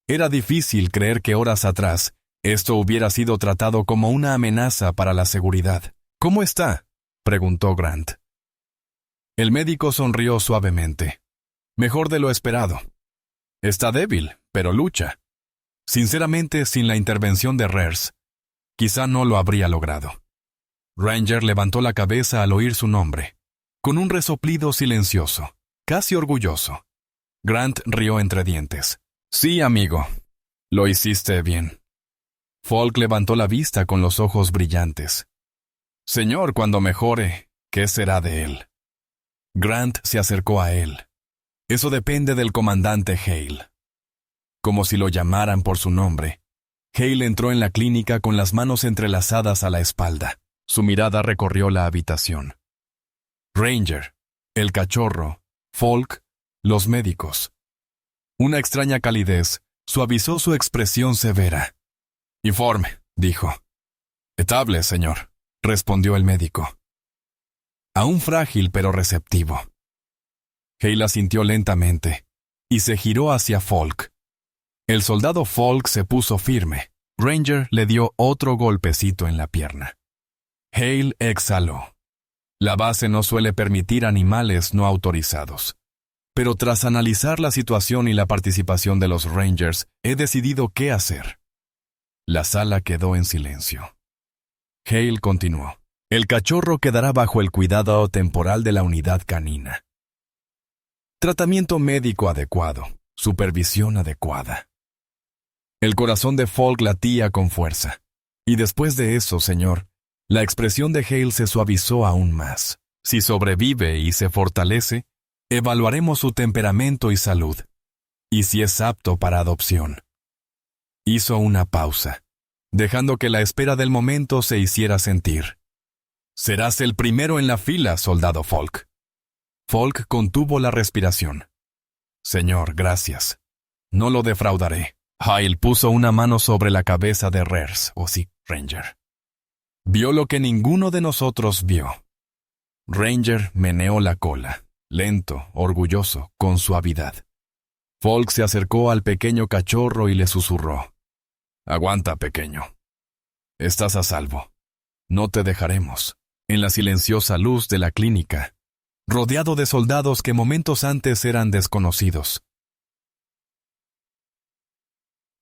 Era difícil creer que horas atrás esto hubiera sido tratado como una amenaza para la seguridad. ¿Cómo está?, preguntó Grant. El médico sonrió suavemente. Mejor de lo esperado. Está débil, pero lucha. Sinceramente, sin la intervención de Rers, quizá no lo habría logrado. Ranger levantó la cabeza al oír su nombre, con un resoplido silencioso, casi orgulloso. Grant rió entre dientes. Sí, amigo. Lo hiciste bien. Falk levantó la vista con los ojos brillantes. Señor, cuando mejore, ¿qué será de él? Grant se acercó a él. Eso depende del comandante Hale. Como si lo llamaran por su nombre, Hale entró en la clínica con las manos entrelazadas a la espalda. Su mirada recorrió la habitación. Ranger, el cachorro, Falk, los médicos. Una extraña calidez suavizó su expresión severa. Informe, dijo. Estable, señor, respondió el médico. Aún frágil pero receptivo. Hale asintió lentamente, y se giró hacia Falk. El soldado Falk se puso firme. Ranger le dio otro golpecito en la pierna. Hale exhaló. La base no suele permitir animales no autorizados. Pero tras analizar la situación y la participación de los Rangers, he decidido qué hacer. La sala quedó en silencio. Hale continuó. El cachorro quedará bajo el cuidado temporal de la unidad canina. Tratamiento médico adecuado, supervisión adecuada. El corazón de Falk latía con fuerza. Y después de eso, señor, la expresión de Hale se suavizó aún más. Si sobrevive y se fortalece, evaluaremos su temperamento y salud, y si es apto para adopción. Hizo una pausa, dejando que la espera del momento se hiciera sentir. Serás el primero en la fila, soldado Falk. Falk contuvo la respiración. Señor, gracias. No lo defraudaré. Hale puso una mano sobre la cabeza de Rers, o sí, Ranger. Vio lo que ninguno de nosotros vio. Ranger meneó la cola, lento, orgulloso, con suavidad. Falk se acercó al pequeño cachorro y le susurró. Aguanta, pequeño. Estás a salvo. No te dejaremos. En la silenciosa luz de la clínica, rodeado de soldados que momentos antes eran desconocidos.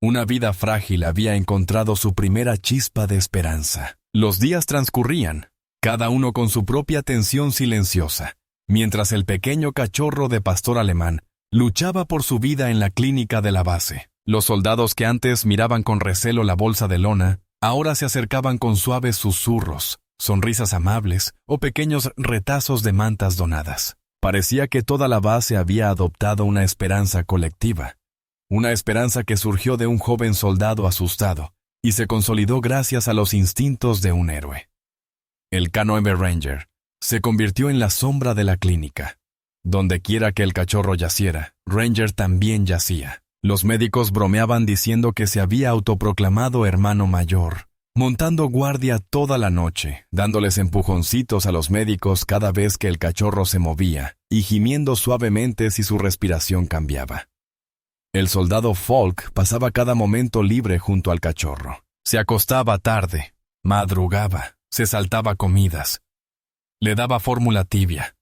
Una vida frágil había encontrado su primera chispa de esperanza. Los días transcurrían, cada uno con su propia tensión silenciosa, mientras el pequeño cachorro de pastor alemán luchaba por su vida en la clínica de la base. Los soldados que antes miraban con recelo la bolsa de lona, ahora se acercaban con suaves susurros, sonrisas amables o pequeños retazos de mantas donadas. Parecía que toda la base había adoptado una esperanza colectiva, una esperanza que surgió de un joven soldado asustado y se consolidó gracias a los instintos de un héroe. El K9 Ranger se convirtió en la sombra de la clínica. Donde quiera que el cachorro yaciera, Ranger también yacía. Los médicos bromeaban diciendo que se había autoproclamado hermano mayor, montando guardia toda la noche, dándoles empujoncitos a los médicos cada vez que el cachorro se movía y gimiendo suavemente si su respiración cambiaba. El soldado Falk pasaba cada momento libre junto al cachorro. Se acostaba tarde, madrugaba, se saltaba comidas. Le daba fórmula tibia.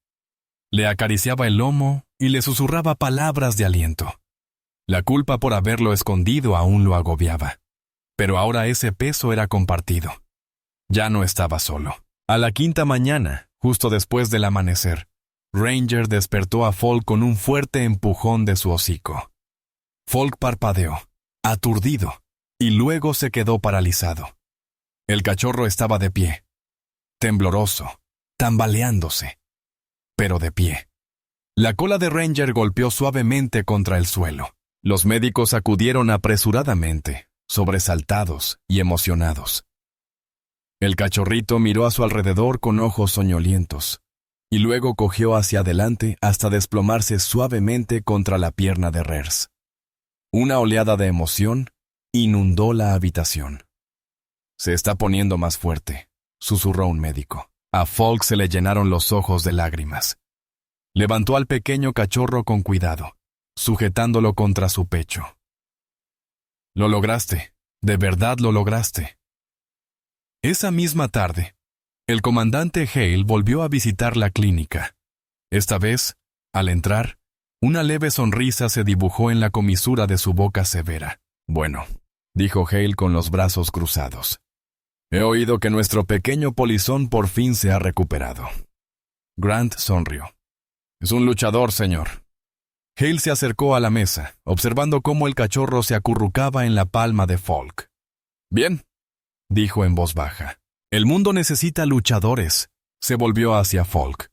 Le acariciaba el lomo y le susurraba palabras de aliento. La culpa por haberlo escondido aún lo agobiaba. Pero ahora ese peso era compartido. Ya no estaba solo. A la quinta mañana, justo después del amanecer, Ranger despertó a Falk con un fuerte empujón de su hocico. Falk parpadeó, aturdido, y luego se quedó paralizado. El cachorro estaba de pie, tembloroso, tambaleándose, pero de pie. La cola de Ranger golpeó suavemente contra el suelo. Los médicos acudieron apresuradamente, sobresaltados y emocionados. El cachorrito miró a su alrededor con ojos soñolientos, y luego cogió hacia adelante hasta desplomarse suavemente contra la pierna de Rers. Una oleada de emoción inundó la habitación. Se está poniendo más fuerte, susurró un médico. A Falk se le llenaron los ojos de lágrimas. Levantó al pequeño cachorro con cuidado, sujetándolo contra su pecho. Lo lograste, de verdad lo lograste. Esa misma tarde, el comandante Hale volvió a visitar la clínica. Esta vez, al entrar, una leve sonrisa se dibujó en la comisura de su boca severa. Bueno, dijo Hale con los brazos cruzados. He oído que nuestro pequeño polizón por fin se ha recuperado. Grant sonrió. Es un luchador, señor. Hale se acercó a la mesa, observando cómo el cachorro se acurrucaba en la palma de Falk. Bien, dijo en voz baja. El mundo necesita luchadores. Se volvió hacia Falk.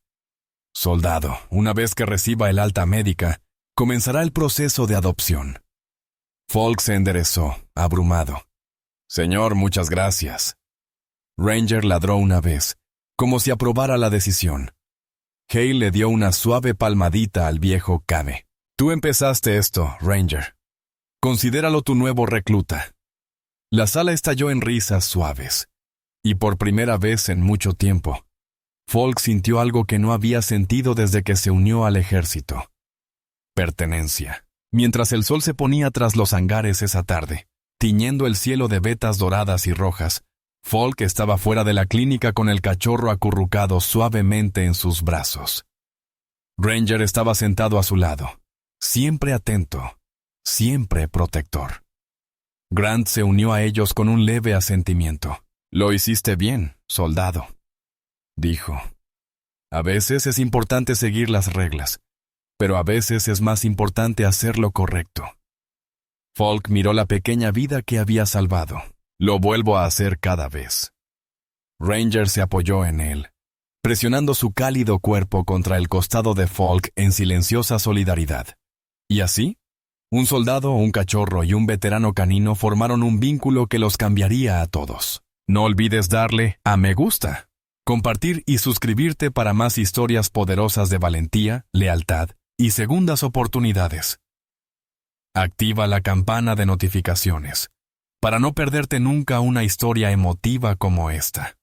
Soldado, una vez que reciba el alta médica, comenzará el proceso de adopción. Falk se enderezó, abrumado. Señor, muchas gracias. Ranger ladró una vez, como si aprobara la decisión. Hale le dio una suave palmadita al viejo Cabe. Tú empezaste esto, Ranger. Considéralo tu nuevo recluta. La sala estalló en risas suaves, y por primera vez en mucho tiempo, Falk sintió algo que no había sentido desde que se unió al ejército. Pertenencia. Mientras el sol se ponía tras los hangares esa tarde, tiñendo el cielo de vetas doradas y rojas, Falk estaba fuera de la clínica con el cachorro acurrucado suavemente en sus brazos. Ranger estaba sentado a su lado, siempre atento, siempre protector. Grant se unió a ellos con un leve asentimiento. «Lo hiciste bien, soldado», dijo. «A veces es importante seguir las reglas, pero a veces es más importante hacer lo correcto». Falk miró la pequeña vida que había salvado. «Lo vuelvo a hacer cada vez». Ranger se apoyó en él, presionando su cálido cuerpo contra el costado de Falk en silenciosa solidaridad. Y así, un soldado, un cachorro y un veterano canino formaron un vínculo que los cambiaría a todos. No olvides darle a me gusta, compartir y suscribirte para más historias poderosas de valentía, lealtad y segundas oportunidades. Activa la campana de notificaciones para no perderte nunca una historia emotiva como esta.